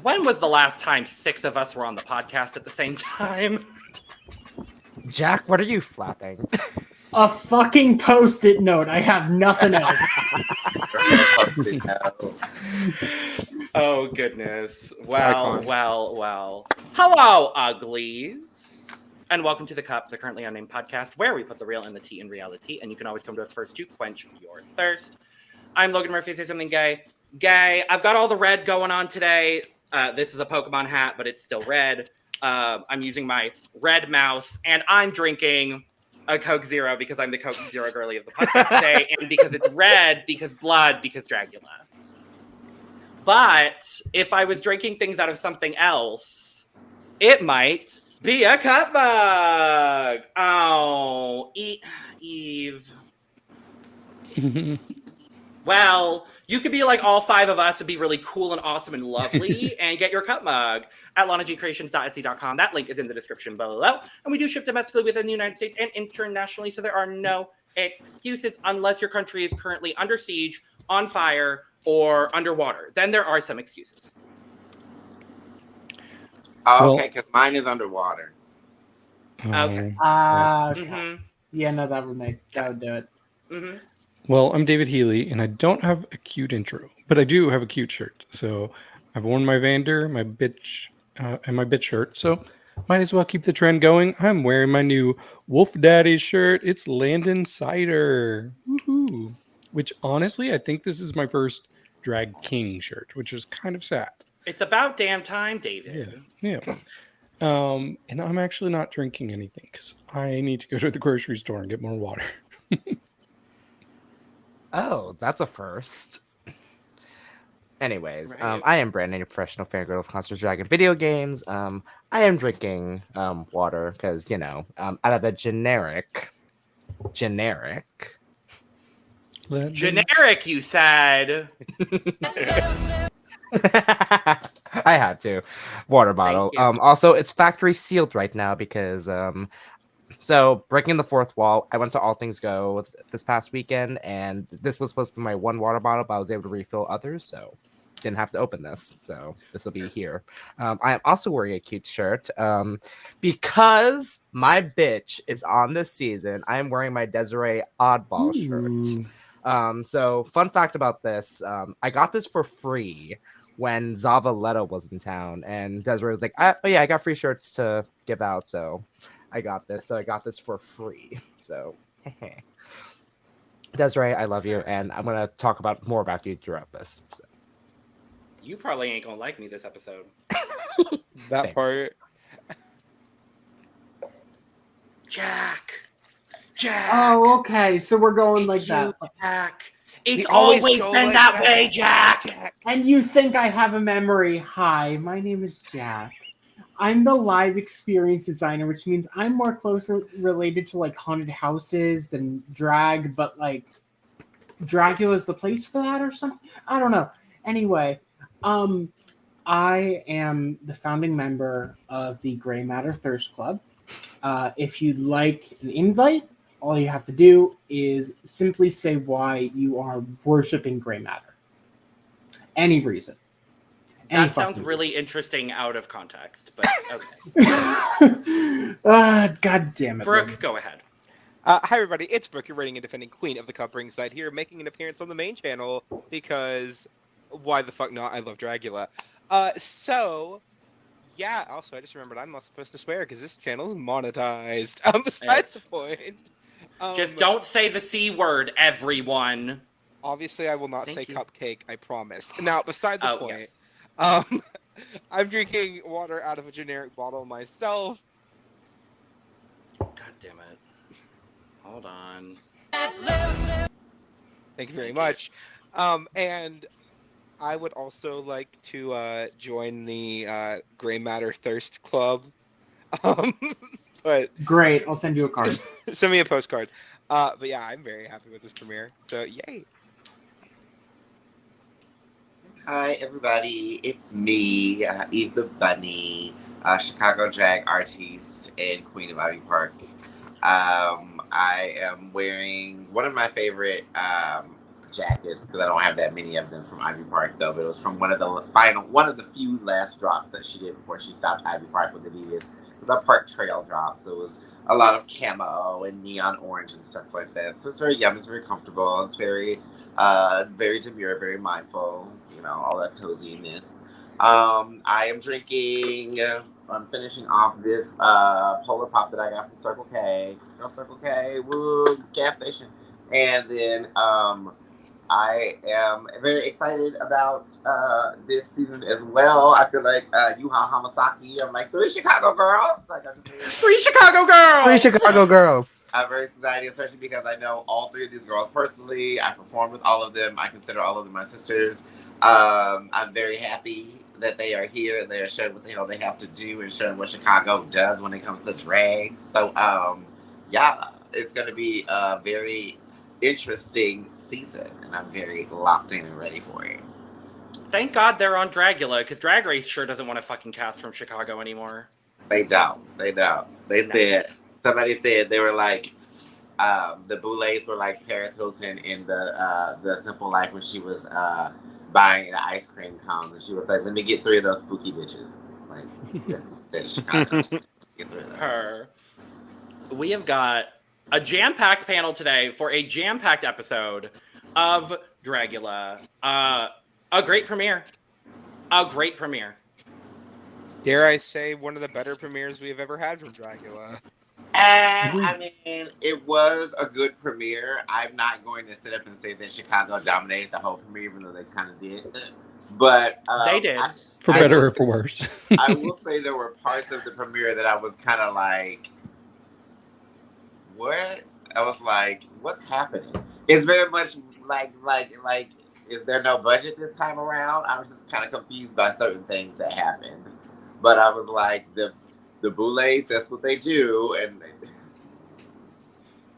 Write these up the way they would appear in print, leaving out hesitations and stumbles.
when was the last time 6 of us were on the podcast at the same time? Jack, what are you flapping? A fucking Post-it note. I have nothing else. Oh, goodness. Well. Hello, uglies. And welcome to The Cup, the Currently Unnamed Podcast, where we put the real and the tea in reality, and you can always come to us first to quench your thirst. I'm Logan Murphy. Say something gay. I've got all the red going on today. This is a Pokemon hat, but it's still red. I'm using my red mouse, and I'm drinking a Coke Zero because I'm the Coke Zero girly of the podcast today, and because it's red, because blood, because Dragula. But if I was drinking things out of something else, it might be a cup mug. Oh, Eve. Well, you could be like all 5 of us and be really cool and awesome and lovely and get your cup mug at lanagcreations.etsy.com. That link is in the description below. And we do ship domestically within the United States and internationally, so there are no excuses unless your country is currently under siege, on fire, or underwater. Then there are some excuses. Okay, because mine is underwater. Okay. Okay. Yeah, no, that would do it. Mm-hmm. Well, I'm David Healy, and I don't have a cute intro, but I do have a cute shirt. So I've worn my Vander, my bitch, and my bitch shirt. So might as well keep the trend going. I'm wearing my new Wolf Daddy shirt. It's Landon Cider. Woohoo! Which honestly, I think this is my first drag king shirt, which is kind of sad. It's about damn time, David. Yeah. And I'm actually not drinking anything because I need to go to the grocery store and get more water. Oh, that's a first. Anyways, Right. I am Brandon, a professional fangirl of Monsters Dragon video games. I am drinking water because, out of the generic. Generic, you said. I had to. Water bottle. Also, it's factory sealed right now because so breaking the fourth wall, I went to All Things Go this past weekend, and this was supposed to be my one water bottle, but I was able to refill others, so didn't have to open this. So this will be here. I am also wearing a cute shirt because my bitch is on this season. I am wearing my Desiree Oddball shirt. So fun fact about this, I got this for free when Zavaleta was in town, and Desiree was like, oh yeah, I got free shirts to give out, so I got this. So I got this for free. So Desiree, I love you, and I'm gonna talk more about you throughout this. So. You probably ain't gonna like me this episode. That part. Jack. Oh, okay. So we're going like that. Jack. It's always always go been like that that. way, Jack. And you think I have a memory. Hi, my name is Jack. I'm the live experience designer, which means I'm more closely related to like haunted houses than drag, but like Dragula's the place for that or something. I don't know. Anyway, I am the founding member of the Gray Matter Thirst Club. If you'd like an invite, all you have to do is simply say why you are worshiping Gray Matter. Any reason. That sounds really interesting out of context, but okay. God damn it. Brooke, go ahead. Hi, everybody. It's Brooke, your reigning and defending queen of the Cup Ringside here, making an appearance on the main channel because why the fuck not? I love Dragula. Yeah, also, I just remembered I'm not supposed to swear because this channel is monetized. Besides the point. Just don't say the C word, everyone. Obviously, I will not say you. cupcake, I promise. Now, beside the point, yes. I'm drinking water out of a generic bottle myself. God damn it. Hold on. Thank you very much. And I would also like to join the Gray Matter Thirst Club. But Great, I'll send you a card. send me a postcard. But yeah, I'm very happy with this premiere. So yay. Hi, everybody. It's me, Eve the Bunny, Chicago drag artiste and queen of Ivy Park. I am wearing one of my favorite jackets because I don't have that many of them from Ivy Park though. But it was from one of the few last drops that she did before she stopped Ivy Park with Adidas. It was a Park Trail drop, so it was a lot of camo and neon orange and stuff like that. So it's very yummy, it's very comfortable, it's very demure, very mindful, all that coziness. I am drinking. I'm finishing off this Polar Pop that I got from Circle K. Circle K, woo, gas station. And then I am very excited about this season as well. I feel like Yuha Hamasaki. I'm like 3 Chicago girls. Three Chicago girls. 3 Chicago girls. I'm very excited, especially because I know all 3 of these girls personally. I performed with all of them. I consider all of them my sisters. I'm very happy that they are here and they are showing what the hell they have to do and showing what Chicago does when it comes to drag. So, yeah, it's going to be a very interesting season, and I'm very locked in and ready for it. Thank God they're on Dragula, because Drag Race sure doesn't want to fucking cast from Chicago anymore. They don't. Somebody said they were like, the Boulets were like Paris Hilton in the Simple Life when she was buying the ice cream cones, and she was like, let me get 3 of those spooky bitches. Like, that's what she said in Chicago. Get 3 of those. Her. We have got a jam-packed panel today for a jam-packed episode of Dragula. A great premiere. Dare I say one of the better premieres we have ever had from Dragula. I mean, it was a good premiere. I'm not going to sit up and say that Chicago dominated the whole premiere, even though they kind of did. But they did. For better or for worse. I will say there were parts of the premiere that I was kind of like, what? I was like, what's happening? It's very much like, is there no budget this time around? I was just kind of confused by certain things that happened. But I was like, the Boulets, that's what they do. And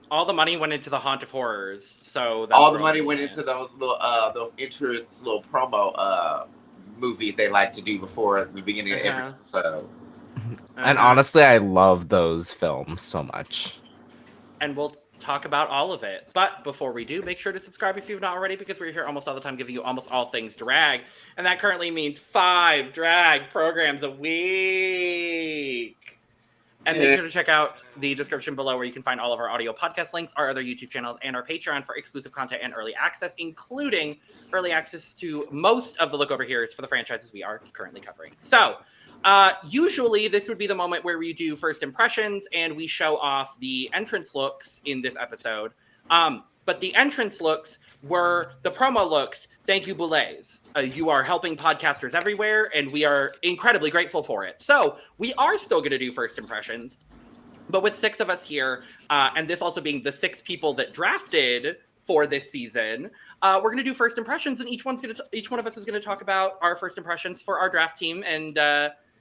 all the money went into the Haunt of Horrors. So that's all the money went into those little, those entrance little promo movies they like to do before the beginning of every episode. And honestly, I love those films so much. And we'll talk about all of it. But before we do, make sure to subscribe if you've not already, because we're here almost all the time giving you almost all things drag. And that currently means 5 drag programs a week. And make sure to check out the description below where you can find all of our audio podcast links, our other YouTube channels, and our Patreon for exclusive content and early access, including early access to most of the Look Over Here's for the franchises we are currently covering. So, usually this would be the moment where we do first impressions and we show off the entrance looks in this episode. But the entrance looks were the promo looks. Thank you, Boulets. You are helping podcasters everywhere, and we are incredibly grateful for it. So we are still going to do first impressions, but with 6 of us here, and this also being the 6 people that drafted for this season, we're going to do first impressions, and each one of us is going to talk about our first impressions for our draft team, and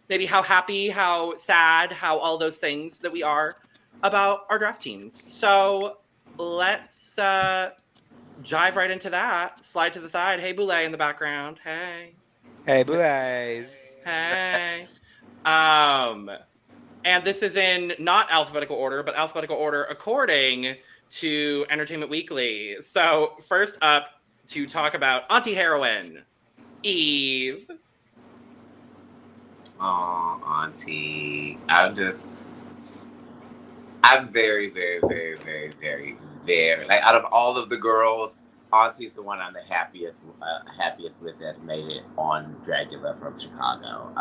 maybe how happy, how sad, how all those things that we are about our draft teams. So let's dive right into that. Slide to the side. Hey, Boulet in the background. Hey. Hey, Boulets. Hey. And this is in not alphabetical order, but alphabetical order according to Entertainment Weekly. So first up to talk about Auntie Heroine, Eve. Oh, Auntie. I'm very, very, very, very, very, very, like, out of all of the girls, Auntie's the one I'm the happiest with that's made it on Dragula from Chicago.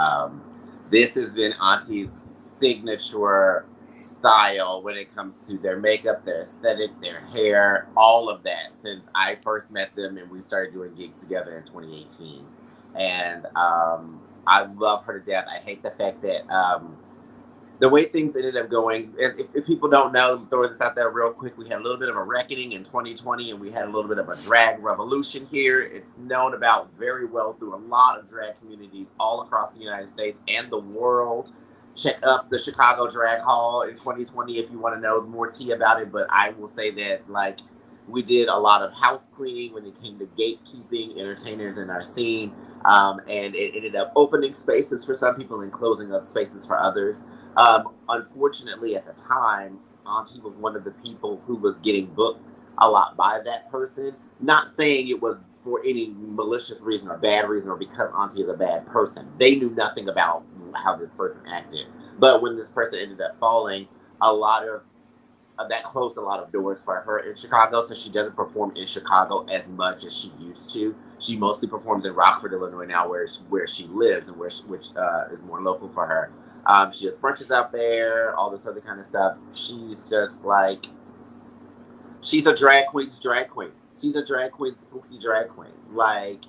This has been Auntie's signature style when it comes to their makeup, their aesthetic, their hair, all of that since I first met them and we started doing gigs together in 2018. And I love her to death. I hate the fact that the way things ended up going, if people don't know, throw this out there real quick, we had a little bit of a reckoning in 2020 and we had a little bit of a drag revolution here. It's known about very well through a lot of drag communities all across the United States and the world. Check up the Chicago Drag Hall in 2020 if you want to know more tea about it. But I will say that, like, we did a lot of house cleaning when it came to gatekeeping entertainers in our scene. And it ended up opening spaces for some people and closing up spaces for others. Unfortunately, at the time, Auntie was one of the people who was getting booked a lot by that person. not saying it was for any malicious reason or bad reason or because Auntie is a bad person. They knew nothing about how this person acted. But when this person ended up falling, a lot of that closed a lot of doors for her in Chicago, so she doesn't perform in Chicago as much as she used to. She mostly performs in Rockford, Illinois now, where she lives and which is more local for her. She just brunches out there, all this other kind of stuff. She's just like, she's a drag queen's drag queen. She's a drag queen, spooky drag queen. Like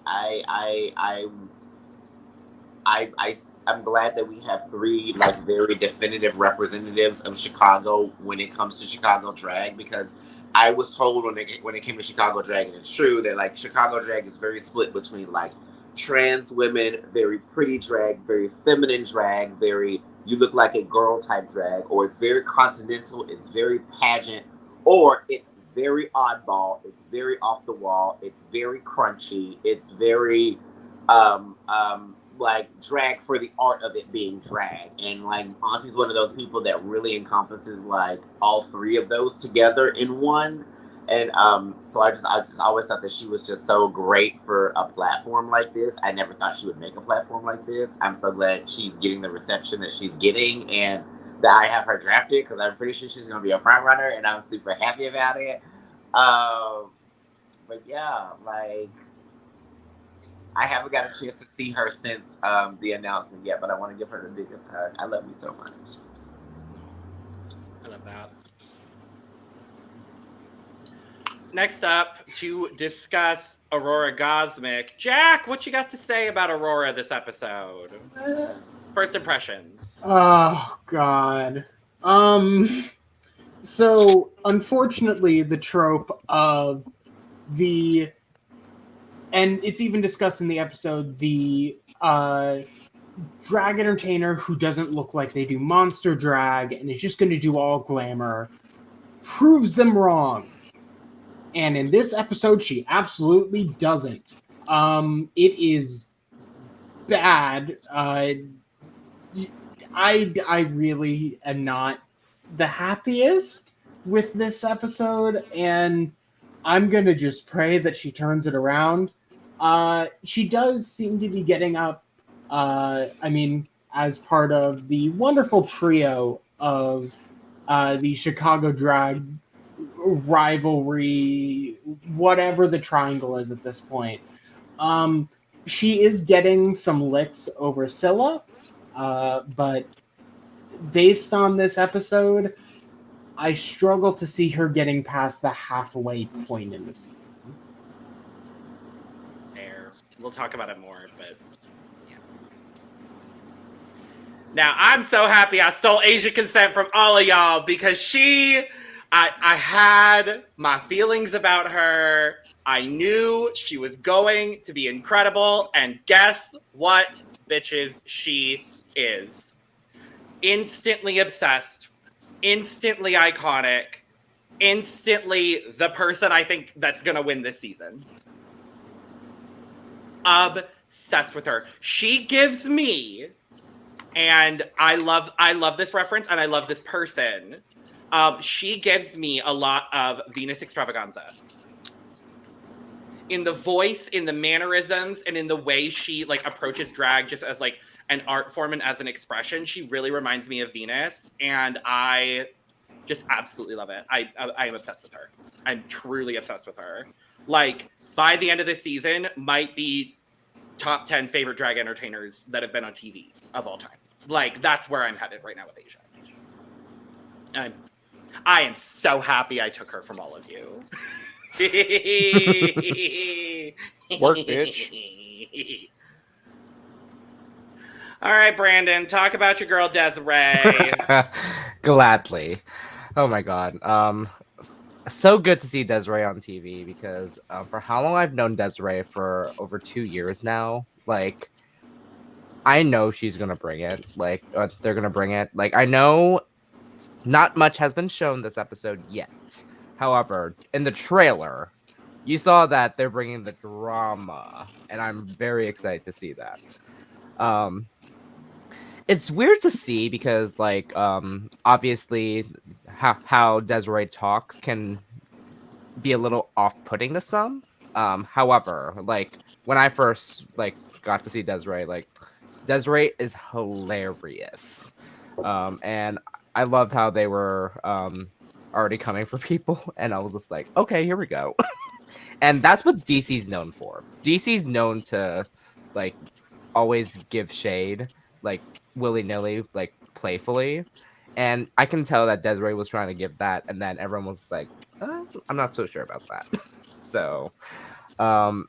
I'm glad that we have three like very definitive representatives of Chicago when it comes to Chicago drag, because I was told when it came to Chicago drag, and it's true that like Chicago drag is very split between like trans women, very pretty drag, very feminine drag, very you look like a girl type drag, or it's very continental, it's very pageant, or it's very oddball, it's very off the wall, it's very crunchy, it's very like drag for the art of it being drag. And like Auntie's one of those people that really encompasses like all three of those together in one. And so I just always thought that she was just so great for a platform like this. I never thought she would make a platform like this. I'm so glad she's getting the reception that she's getting and that I have her drafted, because I'm pretty sure she's going to be a front runner and I'm super happy about it. But yeah, like I haven't got a chance to see her since the announcement yet, but I want to give her the biggest hug. I love you so much. I love that. Next up, to discuss Aurora Gosmic. Jack, what you got to say about Aurora this episode? First impressions. Oh, God. So, unfortunately, the trope of the... And it's even discussed in the episode, the drag entertainer who doesn't look like they do monster drag and is just going to do all glamour proves them wrong. And in this episode, she absolutely doesn't. It is bad. I really am not the happiest with this episode, and I'm going to just pray that she turns it around. She does seem to be getting up, as part of the wonderful trio of the Chicago drag rivalry, whatever the triangle is at this point. She is getting some licks over Scylla, but based on this episode, I struggle to see her getting past the halfway point in the season. There. We'll talk about it more, but yeah. Now, I'm so happy I stole Asia consent from all of y'all, because I had my feelings about her. I knew she was going to be incredible, and guess what, bitches, she is. Instantly obsessed, instantly iconic, instantly the person I think that's gonna win this season. Obsessed with her. She gives me, and I love this reference and I love this person. She gives me a lot of Venus Extravaganza. In the voice, in the mannerisms, and in the way she like approaches drag just as like an art form and as an expression, she really reminds me of Venus, and I just absolutely love it. I am obsessed with her. I'm truly obsessed with her. Like, by the end of this season, might be top 10 favorite drag entertainers that have been on TV of all time. Like, that's where I'm headed right now with Asia. I am so happy I took her from all of you. Work, bitch. All right, Brandon, talk about your girl Desiree. Gladly. Oh my god. So good to see Desiree on TV, because for how long I've known Desiree, for over 2 years now, like, I know she's gonna bring it. Like, they're gonna bring it. Like, I know not much has been shown this episode yet. However, in the trailer, you saw that they're bringing the drama, and I'm very excited to see that. It's weird to see because, like, obviously, how Desiree talks can be a little off-putting to some. However, like when I first like got to see Desiree, like Desiree is hilarious. And I loved how they were already coming for people, and I was just like, okay, here we go. And that's what DC's known for. DC's known to like always give shade, like willy-nilly, like playfully. And I can tell that Desiree was trying to give that, and then everyone was like, I'm not so sure about that. So I'm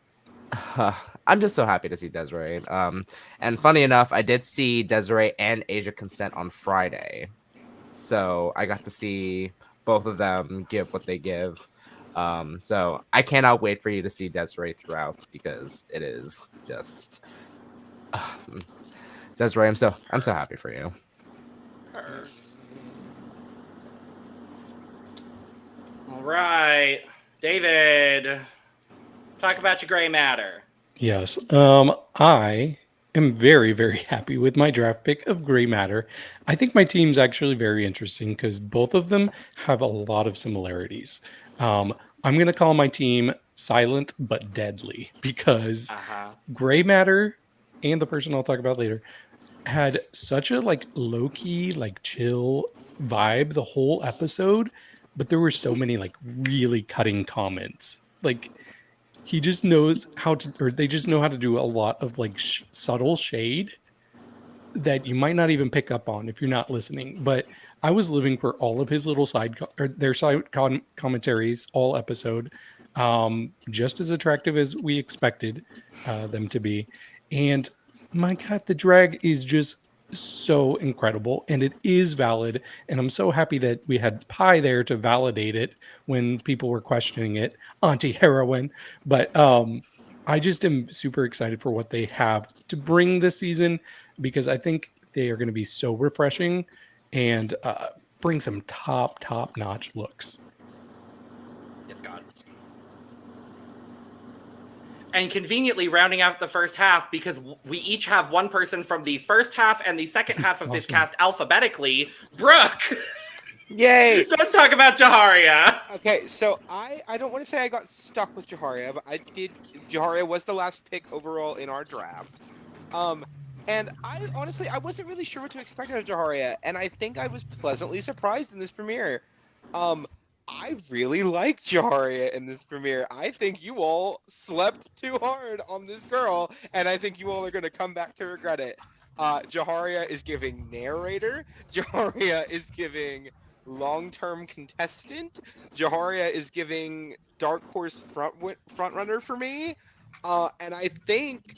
just so happy to see Desiree. And funny enough, I did see Desiree and Asia Consent on Friday. So I got to see both of them give what they give. So I cannot wait for you to see Desiree throughout, because it is just Desiree, I'm so happy for you. All right, David, talk about your gray matter. Yes. I am very, very happy with my draft pick of Gray Matter. I think my team's actually very interesting because both of them have a lot of similarities. I'm going to call my team Silent but Deadly, because Gray Matter and the person I'll talk about later had such a like low-key, like chill vibe the whole episode, but there were so many like really cutting comments. Like, he just knows how to, or they just know how to do a lot of like subtle shade that you might not even pick up on if you're not listening. But I was living for all of his little their side commentaries all episode, just as attractive as we expected them to be. And my God, the drag is just so incredible, and it is valid. And I'm so happy that we had Pi there to validate it when people were questioning it, anti-heroine. But I just am super excited for what they have to bring this season, because I think they are going to be so refreshing and bring some top-notch looks. Yes, God. And conveniently rounding out the first half, because we each have one person from the first half and the second half of this cast alphabetically, Brooke! Yay! Don't talk about Jaharia! Okay, so I don't want to say I got stuck with Jaharia, but I did. Jaharia was the last pick overall in our draft. And I honestly, I wasn't really sure what to expect out of Jaharia, and I think I was pleasantly surprised in this premiere. I really liked Jaharia in this premiere. I think you all slept too hard on this girl, and I think you all are going to come back to regret it. Jaharia is giving narrator. Jaharia is giving long-term contestant. Jaharia is giving dark horse frontrunner for me. And I think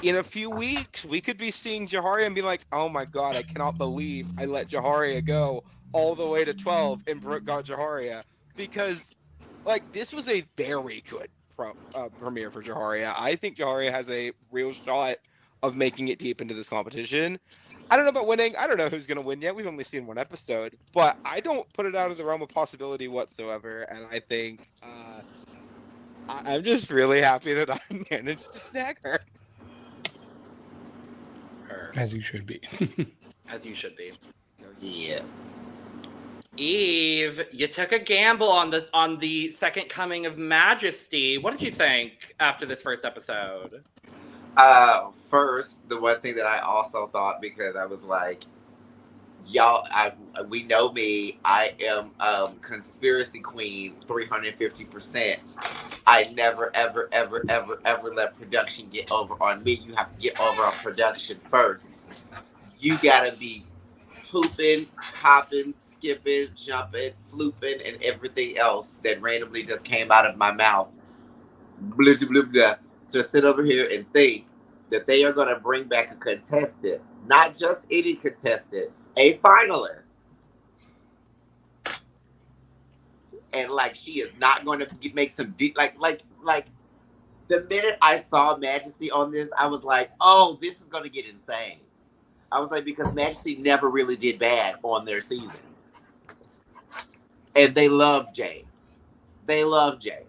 in a few weeks, we could be seeing Jaharia and be like, oh my God, I cannot believe I let Jaharia go all the way to 12 and Brooke got Jaharia, because like this was a very good premiere for Jaharia. I think Jaharia has a real shot of making it deep into this competition. I don't know about winning. I don't know who's going to win yet. We've only seen one episode, but I don't put it out of the realm of possibility whatsoever. And I think I'm just really happy that I managed to snag her. As you should be. As you should be. Yeah. Eve, you took a gamble on the second coming of Majesty. What did you think after this first episode? First, the one thing that I also thought, because I was like, y'all, we know me. I am conspiracy queen 350%. I never, ever, ever, ever, ever let production get over on me. You have to get over on production first. You gotta be pooping, hopping, skipping, jumping, flooping, and everything else that randomly just came out of my mouth. Blah, blah, blah, blah, to sit over here and think that they are going to bring back a contestant, not just any contestant, a finalist. And like, she is not going to make some deep, like the minute I saw Majesty on this, I was like, oh, this is going to get insane. I was like, because Majesty never really did bad on their season. And they love James. They love James.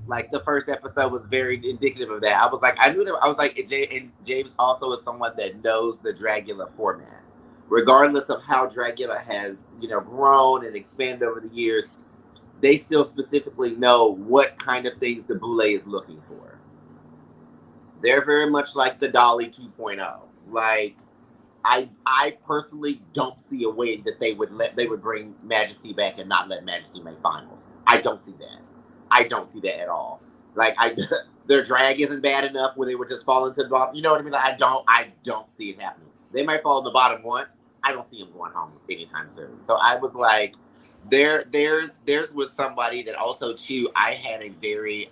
Like, the first episode was very indicative of that. I was like, I knew that. I was like, and James also is someone that knows the Dragula format. Regardless of how Dragula has, grown and expanded over the years, they still specifically know what kind of things the Boulet is looking for. They're very much like the Dolly 2.0. Like, I personally don't see a way that they would bring Majesty back and not let Majesty make finals. I don't see that. I don't see that at all. Like, their drag isn't bad enough where they would just fall into the bottom. You know what I mean? Like, I don't see it happening. They might fall in the bottom once. I don't see them going home anytime soon. So I was like, theirs was somebody that also too. I had a very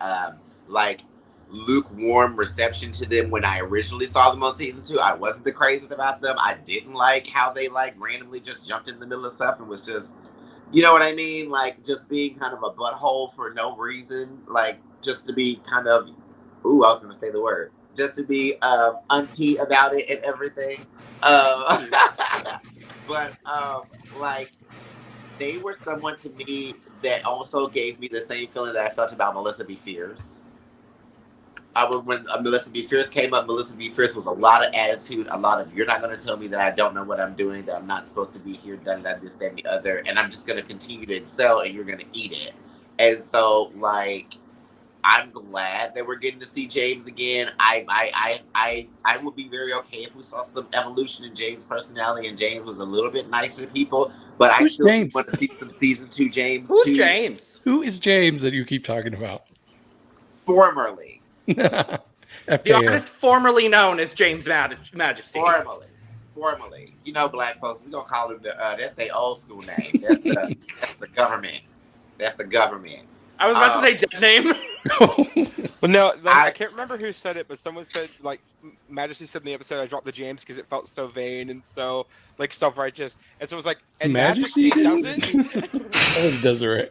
like lukewarm reception to them when I originally saw them on season 2. I wasn't the craziest about them. I didn't like how they like randomly just jumped in the middle of stuff and was just, you know what I mean? Like, just being kind of a butthole for no reason. Like, just to be kind of, I was going to say the word. Just to be auntie about it and everything. But, like, they were someone to me that also gave me the same feeling that I felt about Melissa B. Fierce. When Melissa B. Fierce came up, Melissa B. Fierce was a lot of attitude, a lot of, you're not going to tell me that I don't know what I'm doing, that I'm not supposed to be here, done that, this, that, and the other, and I'm just going to continue to excel, and you're going to eat it. And so, like, I'm glad that we're getting to see James again. I would be very okay if we saw some evolution in James' personality, and James was a little bit nicer to people, but I still want to see some season 2 James. Who's James? Who is James that you keep talking about? Formerly. The artist formerly known as James Majesty. Formerly. You know, black folks, we're going to call him that's their old school name. That's the government. That's the government. I was about to say dead name. Well, no, I can't remember who said it, but someone said, like, Majesty said in the episode, I dropped the James because it felt so vain and so, like, self-righteous. And so it was like, and Majesty doesn't? That was Desiree.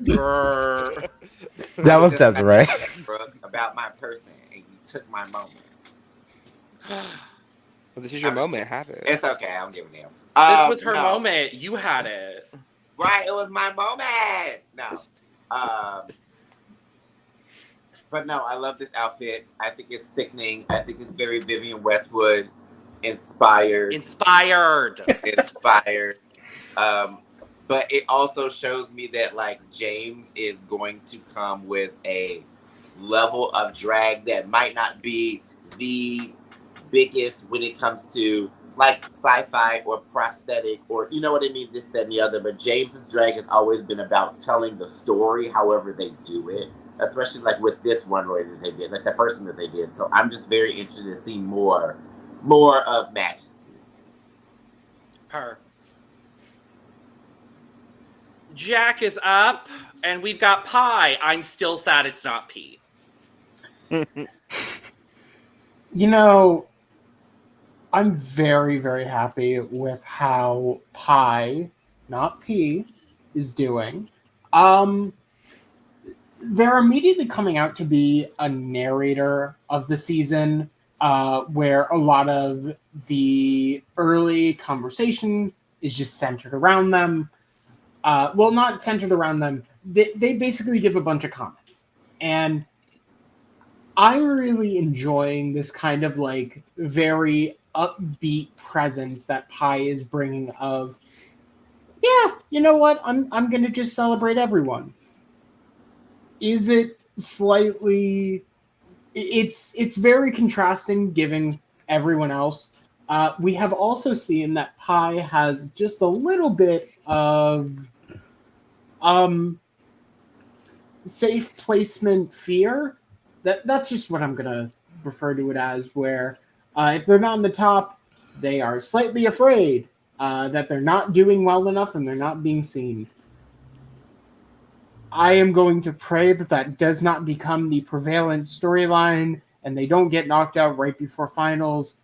That was Desiree. Brooke, about my person, and you took my moment. Well, this is your moment. Have it. It's okay. I don't give a damn. This was her moment. You had it. Right. It was my moment. No. But no, I love this outfit. I think it's sickening. I think it's very Vivienne Westwood inspired. But it also shows me that, like, James is going to come with a level of drag that might not be the biggest when it comes to, like, sci-fi or prosthetic or, you know what I mean, this, that, and the other. But James's drag has always been about telling the story however they do it. Especially, like, with this one way that they did, like the first one that they did. So I'm just very interested in seeing more of Majesty. Her. Jack is up, and we've got Pie. I'm still sad it's not P. You know, I'm very, very happy with how Pie, not P, is doing. They're immediately coming out to be a narrator of the season, where a lot of the early conversation is just centered around them. Well, not centered around them. They basically give a bunch of comments. And I'm really enjoying this kind of, like, very upbeat presence that Pie is bringing of, yeah, you know what? I'm going to just celebrate everyone. Is it slightly... It's very contrasting given everyone else. We have also seen that Pie has just a little bit of safe placement fear. That's just what I'm going to refer to it as, where if they're not on the top, they are slightly afraid that they're not doing well enough and they're not being seen. I am going to pray that does not become the prevalent storyline and they don't get knocked out right before finals.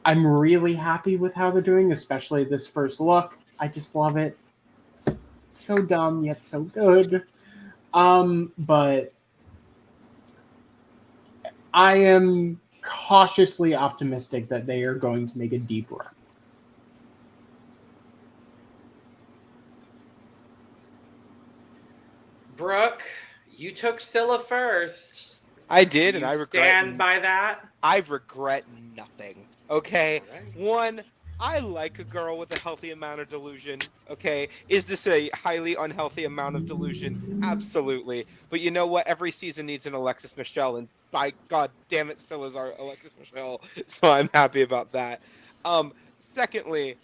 I'm really happy with how they're doing, especially this first look. I just love it. It's so dumb, yet so good. But I am cautiously optimistic that they are going to make a deep run. Brooke, you took Scylla first. I did, and I regret. Stand by that. I regret nothing. Okay, Right. One, I like a girl with a healthy amount of delusion. Okay, is this a highly unhealthy amount of delusion? Absolutely. But you know what? Every season needs an Alexis Michelle, and by God damn it, still is our Alexis Michelle. So I'm happy about that. Secondly,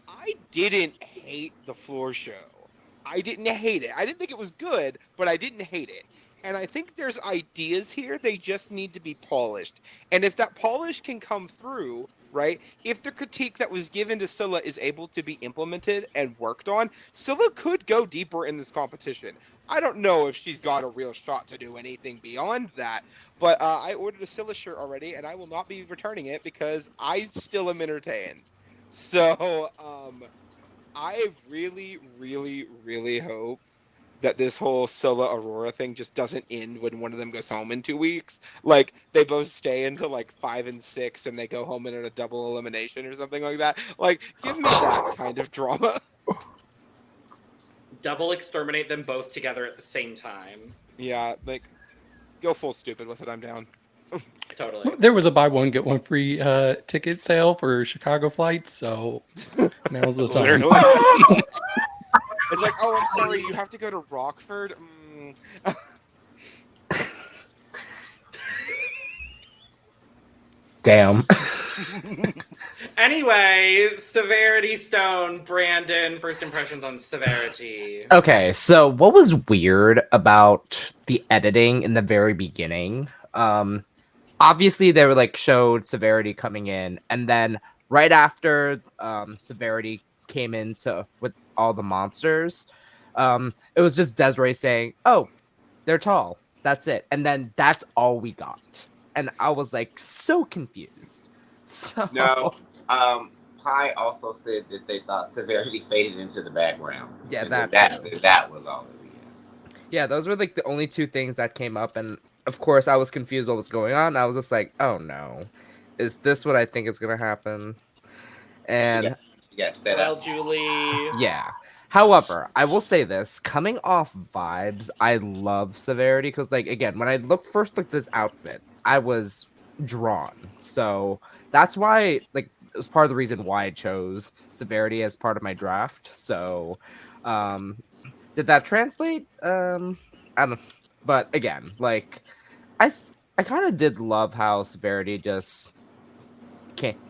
I didn't hate the floor show. I didn't hate it. I didn't think it was good, but I didn't hate it. And I think there's ideas here. They just need to be polished. And if that polish can come through, right? If the critique that was given to Scylla is able to be implemented and worked on, Scylla could go deeper in this competition. I don't know if she's got a real shot to do anything beyond that, but I ordered a Scylla shirt already, and I will not be returning it because I still am entertained. So, I really, really, really hope that this whole Scylla Aurora thing just doesn't end when one of them goes home in 2 weeks. Like they both stay until like 5 and 6 and they go home in a double elimination or something like that. Like, give me that kind of drama. Double exterminate them both together at the same time. Yeah, like go full stupid with it. I'm down. Totally. There was a buy one get one free ticket sale for Chicago flights, so now's the time. Literally. It's like, oh, I'm sorry, you have to go to Rockford. Damn. Anyway, Severity Stone, Brandon, first impressions on Severity. Okay, so what was weird about the editing in the very beginning? Obviously they were like showed Severity coming in, and then right after Severity came into with all the monsters, it was just Desiree saying, "Oh, they're tall. That's it." And then that's all we got. And I was like so confused. So No, Pi also said that they thought Severity faded into the background. Yeah, that was all that we had. Yeah, those were like the only two things that came up, and of course I was confused what was going on. I was just like, oh no, is this what I think is gonna happen? And she got set up. Julie. Yeah. However, I will say this, coming off vibes, I love Severity because, like, again, when I first looked at this outfit, I was drawn. So that's why, like, it was part of the reason why I chose Severity as part of my draft. So, did that translate? I don't. But again, like, I kind of did love how Severity just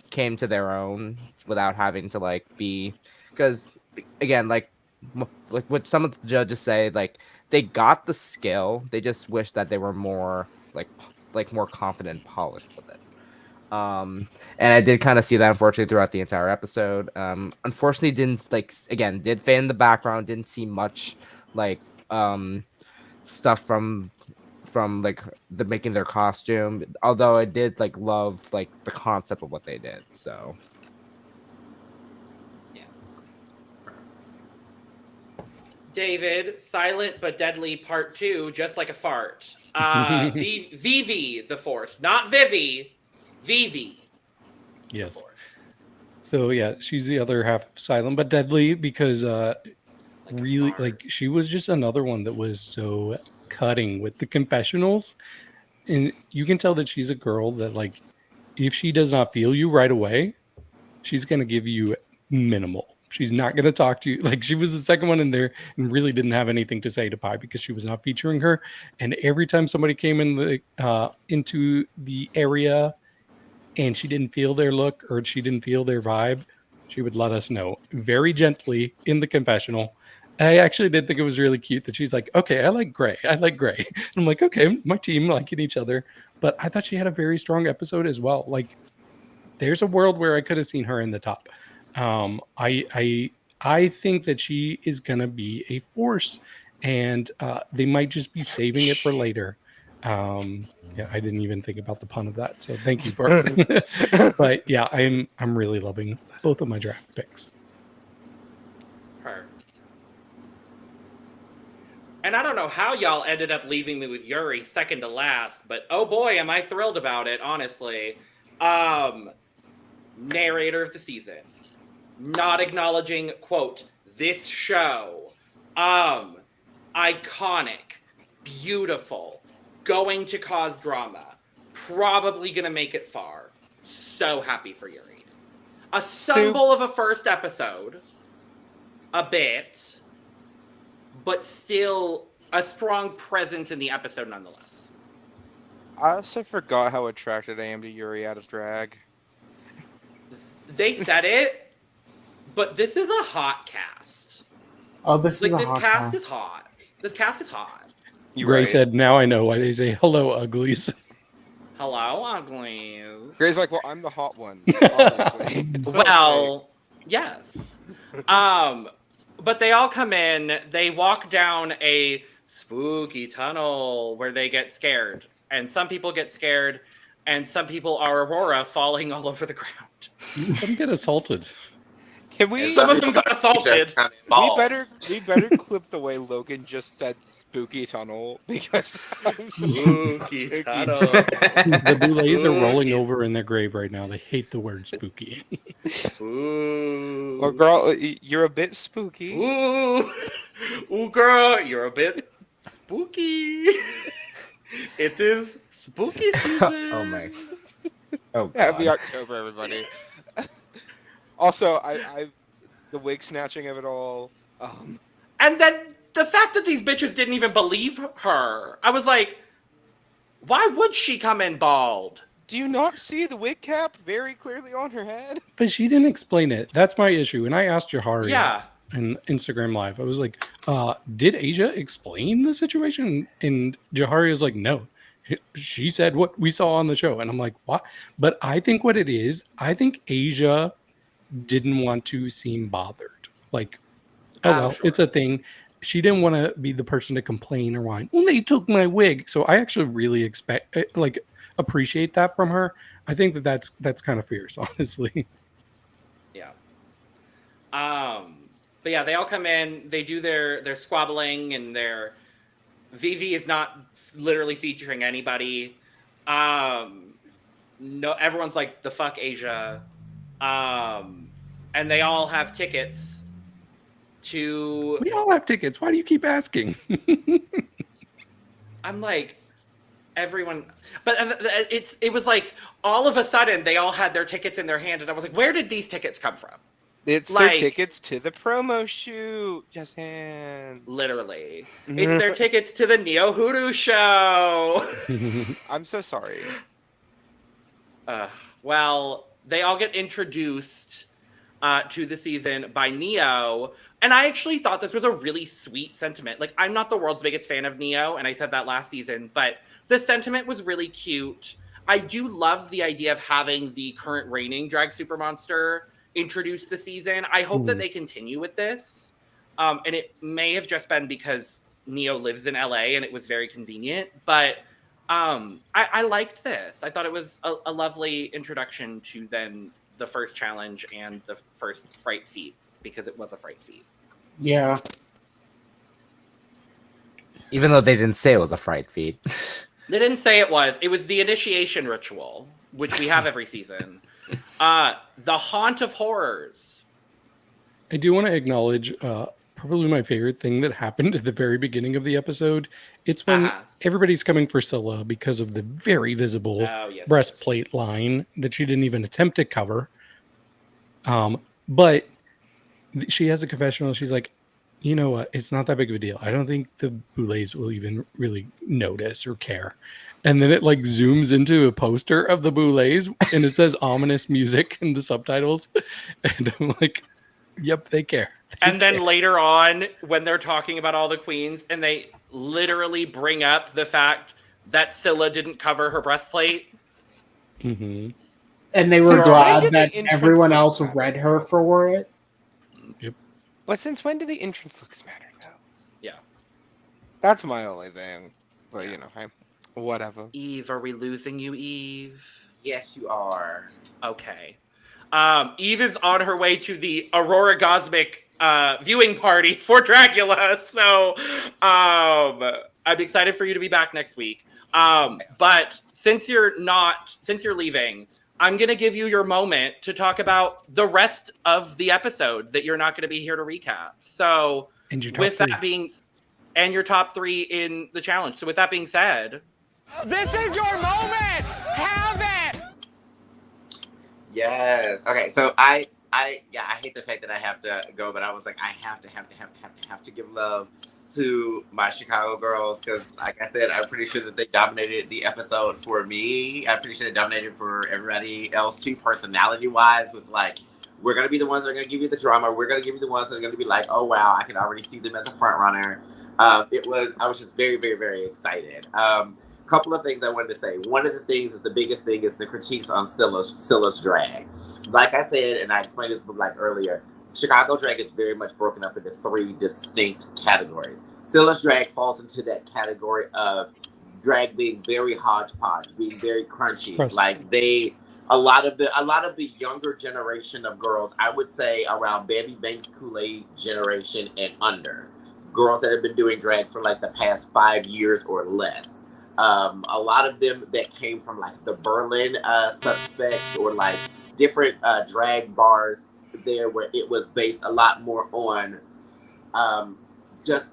came to their own without having to like be, because again, like what some of the judges say, like they got the skill, they just wish that they were more like more confident and polished with it. And I did kind of see that unfortunately throughout the entire episode. Unfortunately did fade in the background, didn't see much like stuff from like the making their costume, although I did like love like the concept of what they did. So David, Silent but Deadly Part 2, just like a fart. Vivi, the Force, not Vivi. Vivi. Yes. So yeah, she's the other half of Silent but Deadly because really, like, she was just another one that was so cutting with the confessionals, and you can tell that she's a girl that, like, if she does not feel you right away, she's gonna give you minimal. She's not gonna talk to you. Like, she was the second one in there and really didn't have anything to say to Pi because she was not featuring her. And every time somebody came in the into the area and she didn't feel their look or she didn't feel their vibe, she would let us know very gently in the confessional. I actually did think it was really cute that she's like, okay, I like gray. And I'm like, okay, my team liking each other. But I thought she had a very strong episode as well. Like, there's a world where I could have seen her in the top. I think that she is gonna be a force, and they might just be saving it for later. Yeah, I didn't even think about the pun of that, so thank you, Brooke. But yeah, I'm really loving both of my draft picks. Her. And I don't know how y'all ended up leaving me with Yuri second to last, but oh boy, am I thrilled about it, honestly. Narrator of the season. Not acknowledging, quote, this show. Iconic. Beautiful. Going to cause drama. Probably gonna make it far. So happy for Yuri. a stumble of a first episode, a bit, but still a strong presence in the episode nonetheless. I also forgot how attracted I am to Yuri out of drag. They said it, but this is a hot cast. Oh, this cast is hot. This cast is hot. Gray said, now I know why they say hello, uglies. Hello, uglies. Gray's like, well, I'm the hot one, obviously. Well, yes. But they all come in, they walk down a spooky tunnel where they get scared. And some people get scared, and some people are Aurora falling all over the ground. Some get assaulted. Can we? Some of them got assaulted. We better clip the way Logan just said "spooky tunnel" because spooky tunnel. The Boulets are rolling over in their grave right now. They hate the word "spooky." Ooh. Well, girl, you're a bit spooky. Ooh, girl, you're a bit spooky. It is spooky season. Oh my. Oh God. Happy October, everybody. Also, I the wig snatching of it all. And then the fact that these bitches didn't even believe her. I was like, why would she come in bald? Do you not see the wig cap very clearly on her head? But she didn't explain it. That's my issue. And I asked Johari in Instagram Live. I was like, did Asia explain the situation? And Johari was like, no. She said what we saw on the show. And I'm like, what? But I think what it is, I think Asia didn't want to seem bothered. Like, sure. It's a thing. She didn't want to be the person to complain or whine. Well, they took my wig. So I actually really appreciate that from her. I think that's kind of fierce, honestly. Yeah. But yeah, they all come in. They do their squabbling, and their Vivi is not literally featuring anybody. No, everyone's like, the fuck Asia. And they all have tickets to... We all have tickets. Why do you keep asking? I'm like, everyone... But it was like, all of a sudden, they all had their tickets in their hand, and I was like, where did these tickets come from? It's their tickets to the promo shoot. Just hand. Literally. It's their tickets to the Neo Hoodoo show. I'm so sorry. Well, they all get introduced to the season by Neo. And I actually thought this was a really sweet sentiment. Like, I'm not the world's biggest fan of Neo, and I said that last season, but the sentiment was really cute. I do love the idea of having the current reigning drag super monster introduce the season. I hope that they continue with this. And it may have just been because Neo lives in LA and it was very convenient, but I liked this. I thought it was a lovely introduction to then the first challenge and the first fright feat, because it was a fright feat. Yeah. Even though they didn't say it was a fright feat. They didn't say it was. It was the initiation ritual, which we have every season. The Haunt of Horrors. I do want to acknowledge probably my favorite thing that happened at the very beginning of the episode. It's when everybody's coming for Scylla because of the very visible breastplate line that she didn't even attempt to cover. But she has a confessional. She's like, you know what? It's not that big of a deal. I don't think the Boulets will even really notice or care. And then it like zooms into a poster of the Boulets and it says ominous music in the subtitles. And I'm like, yep, they care. Then later on, when they're talking about all the queens, and they literally bring up the fact that Scylla didn't cover her breastplate. Mm-hmm. And they were glad that everyone else read her for it. Yep. But since when do the entrance looks matter now? Yeah. That's my only thing. But, you know, whatever. Eve, are we losing you, Eve? Yes, you are. Okay. Eve is on her way to the Aurora Gosmic viewing party for Dragula. So I'm excited for you to be back next week. But since you're leaving, I'm going to give you your moment to talk about the rest of the episode that you're not going to be here to recap. So with that being, and your top 3 in the challenge. So with that being said, this is your moment. Have it. Yes. Okay. So I hate the fact that I have to go, but I was like, I have to give love to my Chicago girls because, like I said, I'm pretty sure that they dominated the episode for me. I'm pretty sure they dominated for everybody else too, personality-wise. With like, we're gonna be the ones that are gonna give you the drama. We're gonna give you the ones that are gonna be like, oh wow, I can already see them as a front runner. I was just very, very, very excited. Couple of things I wanted to say. One of the things is the biggest thing is the critiques on Scylla's drag. Like I said, and I explained this like earlier, Chicago drag is very much broken up into 3 distinct categories. Scylla's drag falls into that category of drag being very hodgepodge, being very crunchy. Like a lot of the younger generation of girls, I would say around Baby Banks Kool-Aid generation and under, girls that have been doing drag for like the past 5 years or less. A lot of them that came from like the Berlin Suspect or like different drag bars there where it was based a lot more on just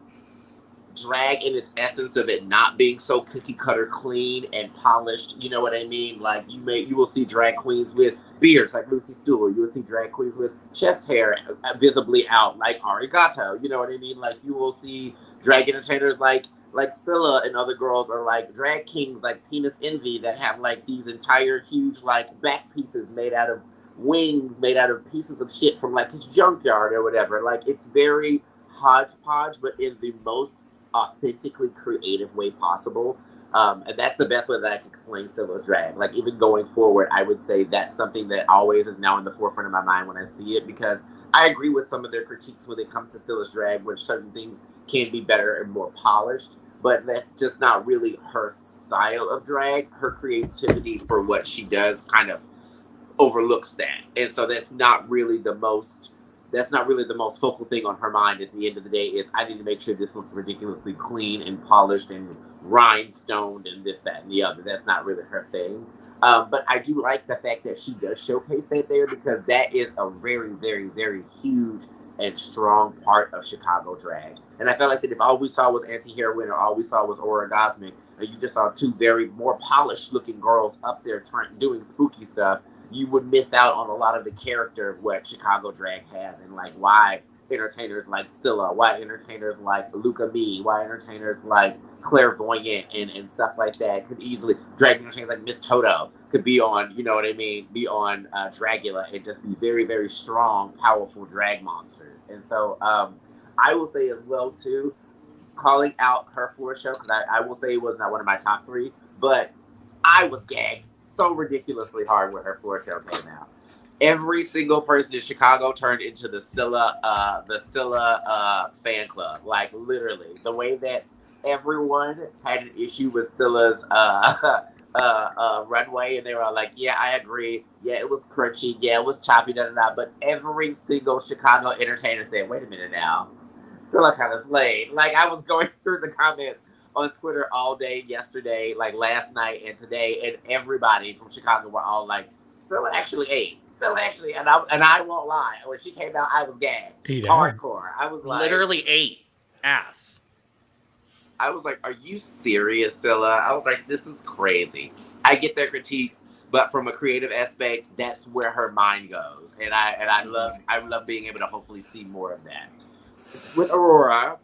drag in its essence of it not being so cookie cutter clean and polished. You know what I mean? Like you will see drag queens with beards like Lucy Stuhl. You will see drag queens with chest hair visibly out like Arigato. You know what I mean? Like you will see drag entertainers like Scylla and other girls are like drag kings like Penis Envy that have like these entire huge like back pieces made out of wings, made out of pieces of shit from like his junkyard or whatever. Like it's very hodgepodge, but in the most authentically creative way possible. And that's the best way that I can explain Scylla's drag. Like even going forward, I would say that's something that always is now in the forefront of my mind when I see it, because I agree with some of their critiques when it comes to Scylla's drag, which certain things can be better and more polished, but that's just not really her style of drag. Her creativity for what she does kind of overlooks that. And so that's not really the most focal thing on her mind at the end of the day is I need to make sure this looks ridiculously clean and polished and rhinestoned and this, that, and the other. That's not really her thing. But I do like the fact that she does showcase that there, because that is a very, very, very huge and strong part of Chicago drag. And I felt like that if all we saw was anti-heroine or all we saw was orgasmic, and you just saw 2 very more polished looking girls up there doing spooky stuff, you would miss out on a lot of the character of what Chicago drag has, and like why entertainers like Scylla, why entertainers like Luca Me, why entertainers like Clairvoyant and stuff like that could easily, drag entertainers like Miss Toto could be on, you know what I mean, be on Dragula and just be very, very strong, powerful drag monsters. And so I will say as well too, calling out her floor show, because I will say it was not one of my top 3, but I was gagged so ridiculously hard when her floor show came out. Every single person in Chicago turned into the Scylla fan club. Like literally, the way that everyone had an issue with Scylla's runway, and they were all like, "Yeah, I agree. Yeah, it was crunchy. Yeah, it was choppy. Da da da." But every single Chicago entertainer said, "Wait a minute now, Scylla kind of slayed." Like I was going through the comments on Twitter all day yesterday, like last night and today, and everybody from Chicago were all like, Scylla actually ate. Scylla actually, and I won't lie, when she came out, I was gagged. Hardcore. I was like, literally ate ass. I was like, are you serious, Scylla? I was like, this is crazy. I get their critiques, but from a creative aspect, that's where her mind goes. And I love being able to hopefully see more of that. With Aurora,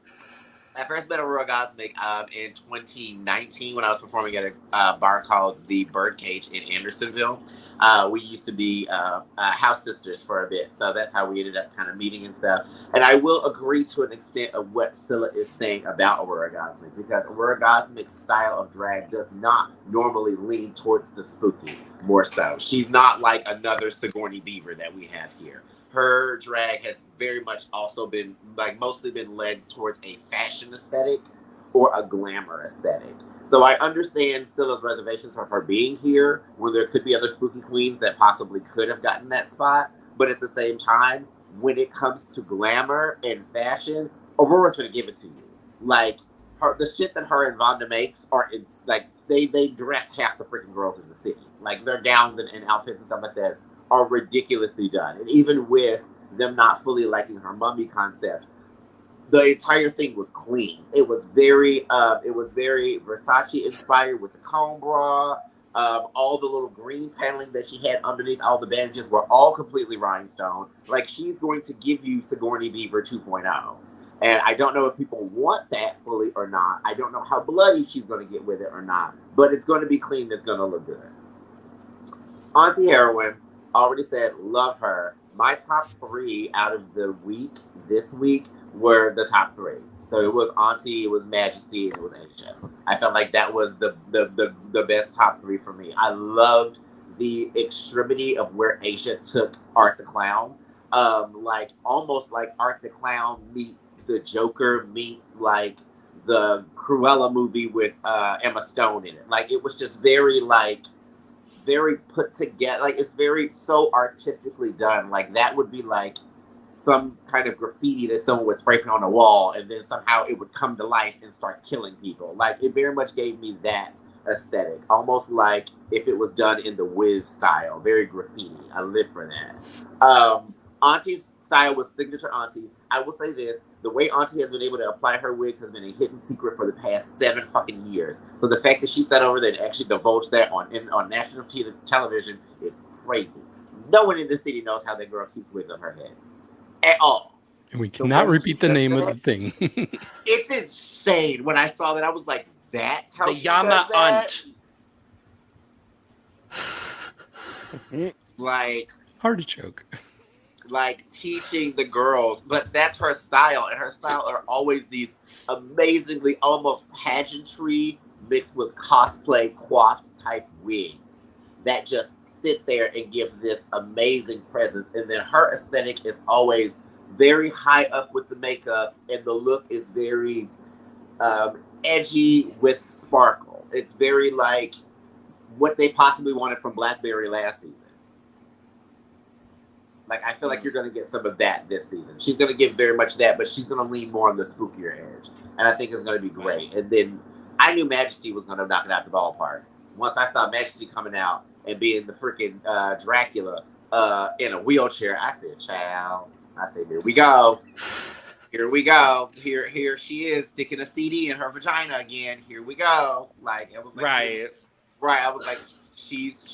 I first met Aurora Gosmic in 2019 when I was performing at a bar called the Birdcage in Andersonville. We used to be house sisters for a bit, so that's how we ended up kind of meeting and stuff. And I will agree to an extent of what Scylla is saying about Aurora Gosmic, because Aurora Gosmic's style of drag does not normally lean towards the spooky, more so. She's not like another Sigourney Beaver that we have here. Her drag has very much also been, like, mostly been led towards a fashion aesthetic or a glamour aesthetic. So I understand Scylla's reservations of her being here, where there could be other spooky queens that possibly could have gotten that spot. But at the same time, when it comes to glamour and fashion, Aurora's going to give it to you. Like, the shit that her and Vonda makes are, it's like, they dress half the freaking girls in the city. Like, their gowns and outfits and stuff like that are ridiculously done. And even with them not fully liking her mummy concept, the entire thing was clean. It was very Versace inspired with the comb bra. All the little green paneling that she had underneath all the bandages were all completely rhinestone. Like, she's going to give you Sigourney Beaver 2.0. And I don't know if people want that fully or not. I don't know how bloody she's going to get with it or not. But it's going to be clean. It's going to look good. Auntie Heroine, already said, love her. My top 3 out of the week, this week, were the top 3. So it was Auntie, it was Majesty, and it was Asia. I felt like that was the best top 3 for me. I loved the extremity of where Asia took Art the Clown. Like, almost like Art the Clown meets the Joker meets like the Cruella movie with Emma Stone in it. Like, it was just very put together. Like, it's very so artistically done. Like, that would be like some kind of graffiti that someone would spray paint on a wall, and then somehow it would come to life and start killing people. Like, it very much gave me that aesthetic, almost like if it was done in the Wiz style, very graffiti. I live for that. Auntie's style was signature Auntie. I will say this, the way Auntie has been able to apply her wigs has been a hidden secret for the past 7 fucking years. So the fact that she sat over there and actually divulged that on national television is crazy. No one in this city knows how that girl keeps wigs on her head. At all. And we cannot repeat the name of the thing. It's insane. When I saw that, I was like, that's how the she Yama does that? Like, Artichoke. Like, teaching the girls, but that's her style, and her style are always these amazingly almost pageantry mixed with cosplay coiffed type wigs that just sit there and give this amazing presence. And then her aesthetic is always very high up with the makeup, and the look is very edgy with sparkle. It's very like what they possibly wanted from Blackberry last season. Like, I feel like you're going to get some of that this season. She's going to give very much that, but she's going to lean more on the spookier edge. And I think it's going to be great. And then I knew Majesty was going to knock it out the ballpark. Once I saw Majesty coming out and being the freaking Dracula in a wheelchair, I said, child. I said, here we go. Here we go. Here she is sticking a CD in her vagina again. Here we go. Like, it was like, right. I was like, she's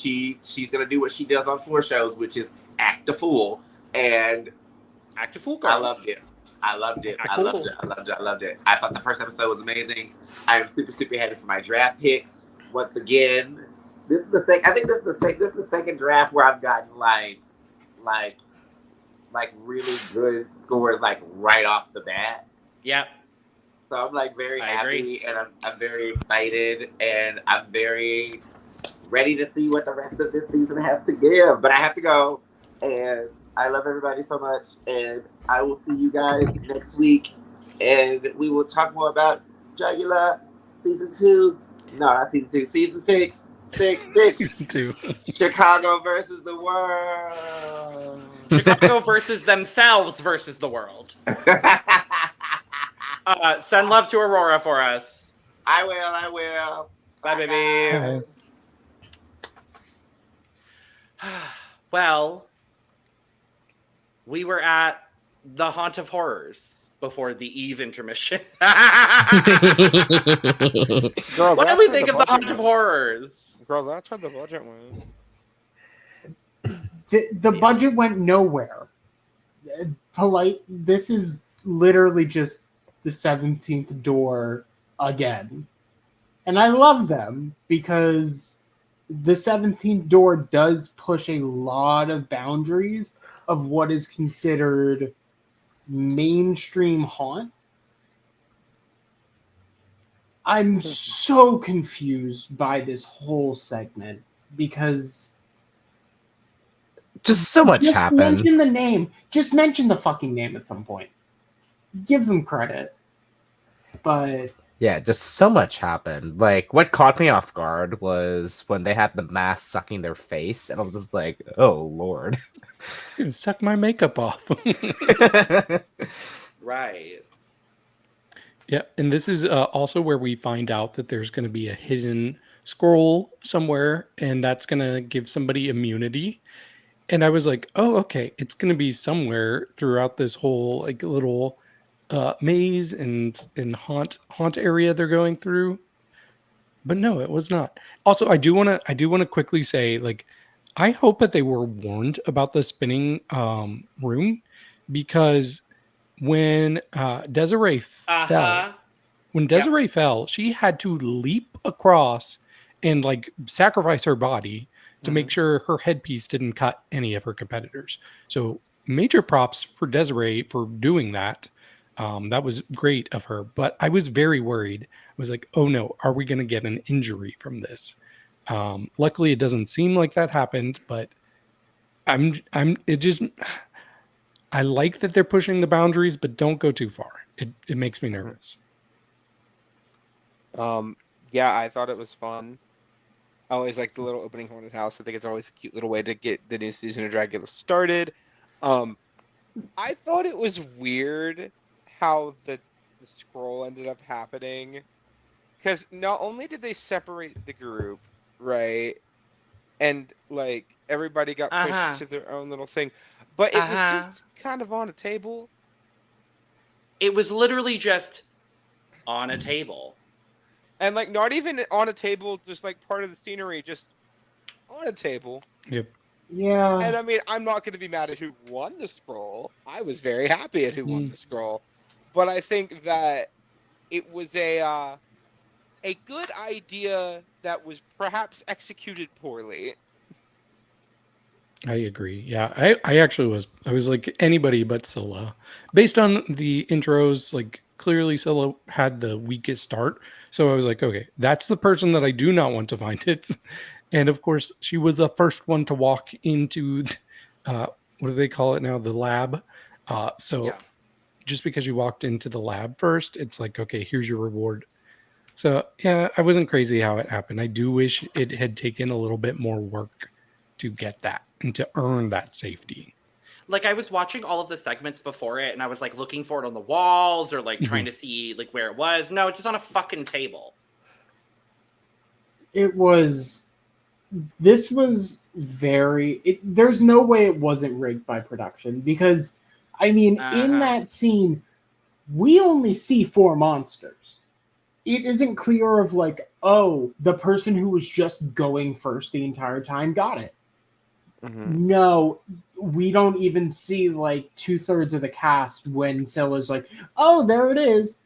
going to do what she does on floor shows, which is act a fool. And act a fool, girl. I loved it. I loved it. I loved it. I thought the first episode was amazing. I am super happy for my draft picks. Once again, this is the second. I think this is the second draft where I've gotten like really good scores like right off the bat. Yep. So I'm like very happy, and I'm very excited, and I'm very ready to see what the rest of this season has to give. But I have to go. And I love everybody so much. And I will see you guys next week. And we will talk more about Dragula season 2. No, not season 2. Season 6. Season 2. Chicago versus the world. Chicago versus themselves versus the world. Send love to Aurora for us. I will. Bye, baby. Well, we were at the Haunt of Horrors before the Eve intermission. Girl, what do we think of the Haunt of Horrors? Girl, that's where the budget went. The budget went nowhere. This is literally just the 17th door again. And I love them because the 17th door does push a lot of boundaries of what is considered mainstream haunt. I'm so confused by this whole segment because just so much happened. Mention the name. Just mention the fucking name at some point. Give them credit. But yeah, just so much happened. Like, what caught me off guard was when they had the mask sucking their face, and I was just like, oh, Lord. You can suck my makeup off. Right. Yeah, and this is also where we find out that there's going to be a hidden scroll somewhere, and that's going to give somebody immunity. And I was like, oh, okay, it's going to be somewhere throughout this whole like little maze and haunt area they're going through. But no, it was not. Also, I do want to quickly say, like, I hope that they were warned about the spinning room, because when Desiree fell, she had to leap across and like sacrifice her body to make sure her headpiece didn't cut any of her competitors. So major props for Desiree for doing that. That was great of her, but I was very worried. I was like, oh no, are we going to get an injury from this? Luckily it doesn't seem like that happened, but I like that they're pushing the boundaries, but don't go too far. It makes me nervous. Yeah, I thought it was fun. I always like the little opening haunted house. I think it's always a cute little way to get the new season of Dragula started. I thought it was weird how the scroll ended up happening, because not only did they separate the group, right, and like everybody got pushed to their own little thing, but it was just kind of on a table. It was literally just on a table. And like not even on a table, just like part of the scenery, just on a table. Yep. Yeah. And I mean, I'm not going to be mad at who won the scroll. I was very happy at who won the scroll. But I think that it was a good idea that was perhaps executed poorly. I agree. Yeah, I actually was. I was like anybody but Scylla. Based on the intros, like clearly Scylla had the weakest start. So I was like, okay, that's the person that I do not want to find it. And of course, she was the first one to walk into, what do they call it now? The lab. Just because you walked into the lab first, it's like, okay, here's your reward. So yeah, I wasn't crazy how it happened. I do wish it had taken a little bit more work to get that and to earn that safety. Like, I was watching all of the segments before it, and I was like looking for it on the walls or like trying to see like where it was. No, it's just on a fucking table. This was very. There's no way it wasn't rigged by production, because, I mean, in that scene, we only see 4 monsters. It isn't clear of like, oh, the person who was just going first the entire time got it. No, we don't even see like 2/3 of the cast when Scylla's like, oh, there it is.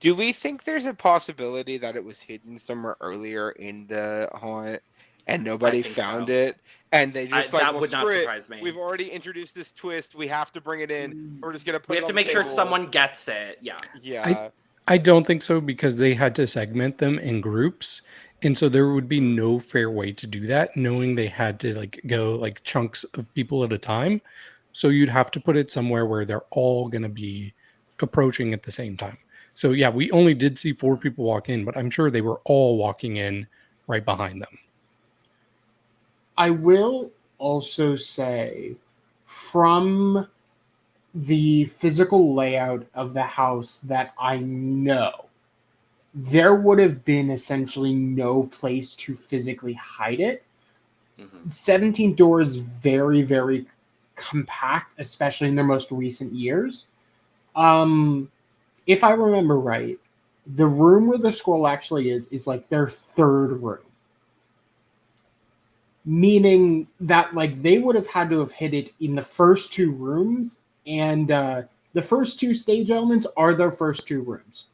Do we think there's a possibility that it was hidden somewhere earlier in the haunt and nobody found it? And they just that would not surprise me. We've already introduced this twist. We have to bring it in. We're just going to put it on the table. We have to make sure someone gets it. Yeah. Yeah. I don't think so, because they had to segment them in groups. And so there would be no fair way to do that, knowing they had to like go like chunks of people at a time. So you'd have to put it somewhere where they're all going to be approaching at the same time. So yeah, we only did see 4 people walk in, but I'm sure they were all walking in right behind them. I will also say, from the physical layout of the house that I know, there would have been essentially no place to physically hide it. 17 doors, very, very compact, especially in their most recent years. If I remember right, the room where the scroll actually is like their 3rd room. Meaning that like they would have had to have hid it in the first 2 rooms, and the first 2 stage elements are their first 2 rooms.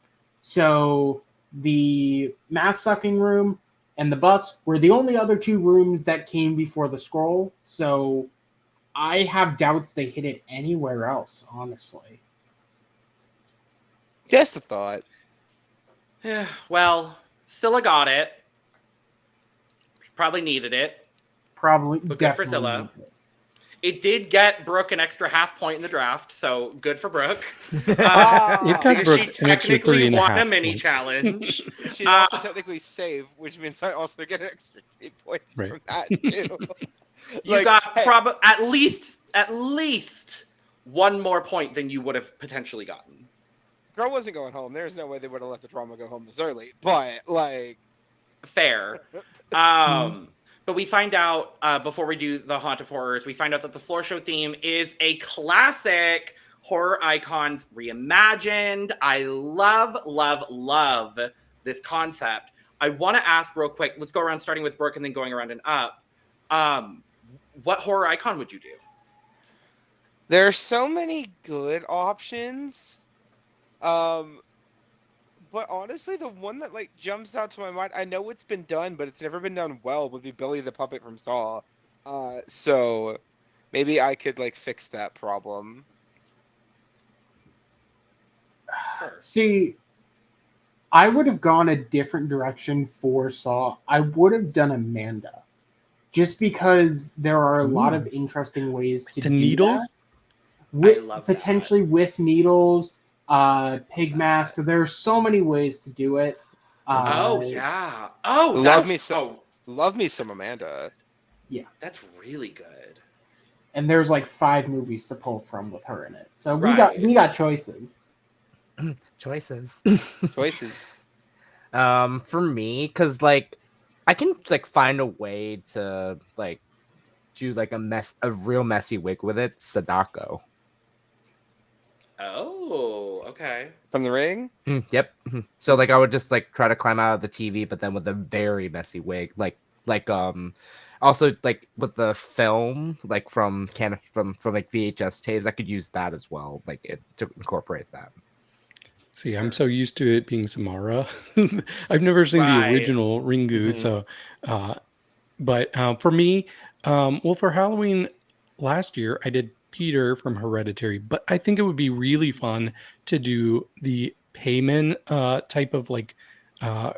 So the mass sucking room and the bus were the only other 2 rooms that came before the scroll. So I have doubts they hid it anywhere else, honestly. Just a thought. Yeah, well, Scylla got it. Probably needed it. Probably, but good for Scylla. It did get Brooke an extra half point in the draft, so good for Brooke. It got Brooke she technically won a mini challenge. She also technically saved, which means I also get an extra 3 points from that too. You got at least 1 more point than you would have potentially gotten. Girl wasn't going home. There's no way they would have let the drama go home this early. But like, fair. But we find out, before we do the Haunt of Horrors, we find out that the floor show theme is a classic horror icons reimagined. I love this concept. I want to ask real quick. Let's go around starting with Brooke and then going around and up. What horror icon would you do? There are so many good options. But honestly, the one that like jumps out to my mind, I know it's been done, but it's never been done well, would be Billy the Puppet from Saw. So maybe I could like fix that problem. See, I would have gone a different direction for Saw. I would have done Amanda. Just because there are a lot of interesting ways to do needles? that. With, I love potentially that. with needles, pig mask. There are so many ways to do it. Oh yeah. Oh, Love me some Amanda. Yeah, that's really good. And there's like 5 movies to pull from with her in it. So Right. we got choices. Choices. For me, because like I can like find a way to like do like a real messy wig with it. Sadako. Oh, okay. From The Ring? Yep. So like I would just like try to climb out of the TV, but then with a very messy wig, like also like with the film, like from like VHS tapes, I could use that as well, like to incorporate that. See, I'm so used to it being Samara. I've never seen the original Ringu, so. But for me, well, for Halloween last year, I did Peter from Hereditary, but I think it would be really fun to do the Payman type of like I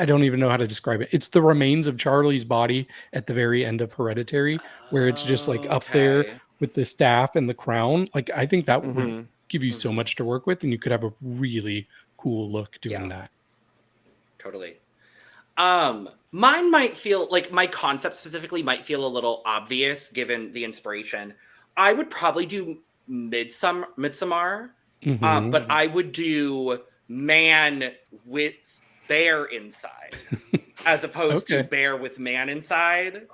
don't even know how to describe it. It's the remains of Charlie's body at the very end of Hereditary, where it's just like up there with the staff and the crown. Like I think that would give you so much to work with, and you could have a really cool look doing that. Totally. Mine might feel like my concept specifically might feel a little obvious given the inspiration. I would probably do Midsommar, but I would do man with bear inside as opposed to bear with man inside.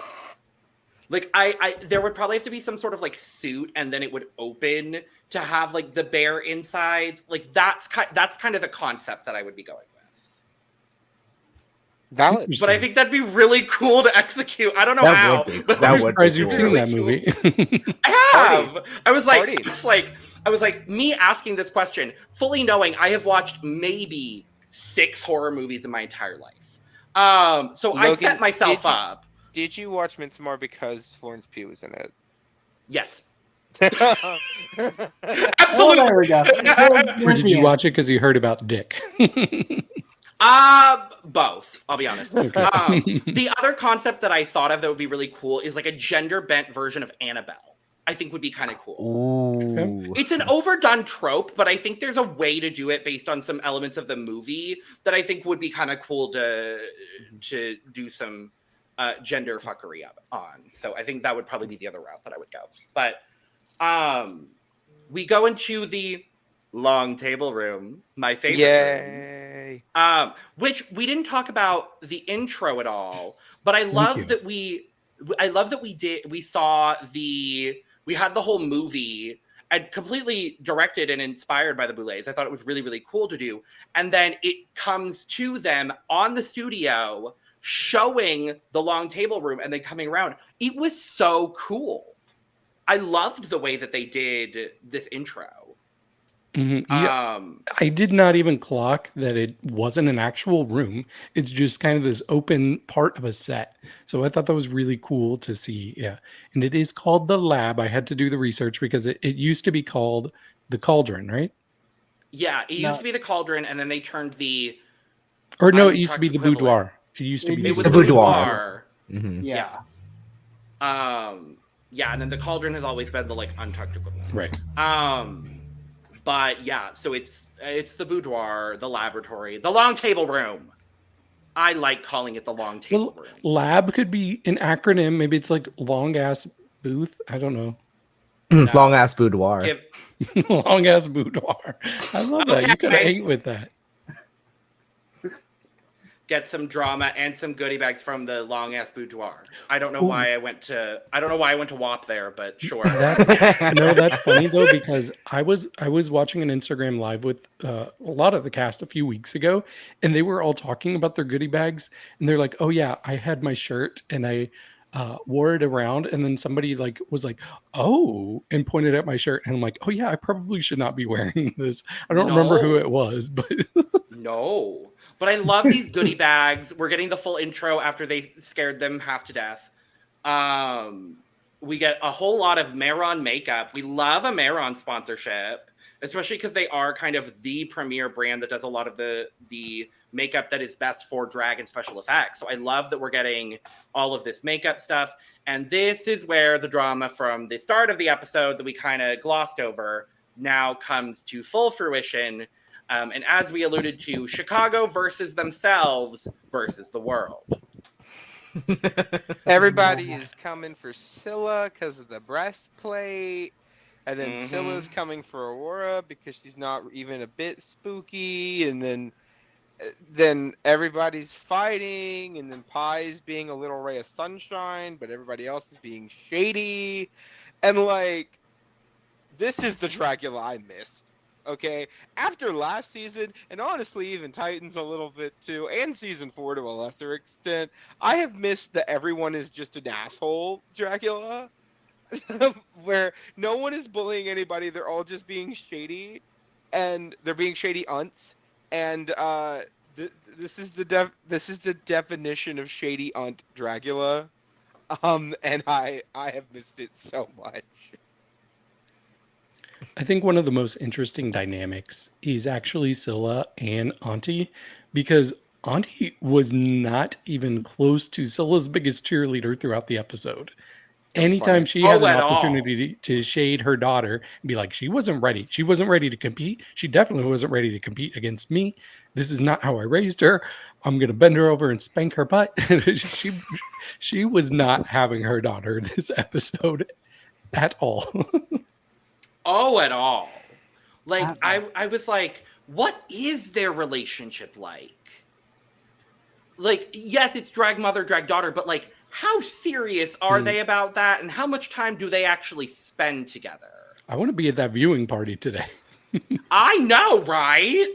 Like I there would probably have to be some sort of like suit, and then it would open to have like the bear insides. Like that's kind of the concept that I would be going with. Valid. But I think that'd be really cool to execute. I don't know how. I'm surprised you've seen that movie. I have. I was like, me asking this question, fully knowing I have watched maybe 6 horror movies in my entire life. So Logan, I set myself up. Did you watch Midsommar because Florence Pugh was in it? Yes. Absolutely. Oh, there we go. Or did you watch it because you heard about Dick? Both, I'll be honest. Okay. The other concept that I thought of that would be really cool is like a gender bent version of Annabelle. I think would be kind of cool. Ooh. It's an overdone trope, but I think there's a way to do it based on some elements of the movie that I think would be kind of cool to do some gender fuckery on. So I think that would probably be the other route that I would go. But we go into the long table room, my favorite room, which we didn't talk about the intro at all, but I love that we had the whole movie and completely directed and inspired by the Boulets. I thought it was really, really cool to do. And then it comes to them on the studio showing the long table room and then coming around. It was so cool. I loved the way that they did this intro. Yeah, I did not even clock that it wasn't an actual room. It's just kind of this open part of a set. So I thought that was really cool to see. Yeah. And it is called the Lab. I had to do the research because it used to be called the Cauldron, right? Yeah, it used to be the Cauldron, and then they turned it used to be the Boudoir. It used to be the Boudoir. Yeah. Yeah, and then the Cauldron has always been the like untucked equivalent. Right. But yeah, so it's the boudoir, the laboratory, the long table room. I like calling it the long table room. Lab could be an acronym. Maybe it's like long ass booth. I don't know. Long ass boudoir. Long ass boudoir. I love that. You could have ate with that. get some drama and some goodie bags from the long ass boudoir. I don't know why I went to WAP there, but sure. That's funny though, because I was watching an Instagram live with a lot of the cast a few weeks ago, and they were all talking about their goodie bags, and they're like, "Oh yeah, I had my shirt and I wore it around," and then somebody like was like, "Oh," and pointed at my shirt, and I'm like, "Oh yeah, I probably should not be wearing this." I don't remember who it was, but no. But I love these goodie bags. We're getting the full intro after they scared them half to death. We get a whole lot of Mehron makeup. We love a Mehron sponsorship, especially because they are kind of the premier brand that does a lot of the makeup that is best for drag and special effects. So I love that we're getting all of this makeup stuff. And this is where the drama from the start of the episode that we kind of glossed over now comes to full fruition. And as we alluded to, Chicago versus themselves versus the world. Everybody is coming for Scylla because of the breastplate. And then Scylla's coming for Aurora because she's not even a bit spooky. And then everybody's fighting. And then Pie's being a little ray of sunshine. But everybody else is being shady. And like, this is the Dragula I missed. Okay, after last season, and honestly, even Titans a little bit too, and season 4 to a lesser extent, I have missed the everyone is just an asshole Dragula, where no one is bullying anybody. They're all just being shady, and they're being shady unts. And this is the definition of shady unt Dragula, and I have missed it so much. I think one of the most interesting dynamics is actually Scylla and Auntie, because Auntie was not even close to Scylla's biggest cheerleader throughout the episode. Anytime she had an opportunity to shade her daughter and be like, she wasn't ready. She wasn't ready to compete. She definitely wasn't ready to compete against me. This is not how I raised her. I'm going to bend her over and spank her butt. she was not having her daughter this episode at all. At all. Like, I was like, what is their relationship like? Like, yes, it's drag mother, drag daughter, but like, how serious are they about that? And how much time do they actually spend together? I want to be at that viewing party today. I know, right?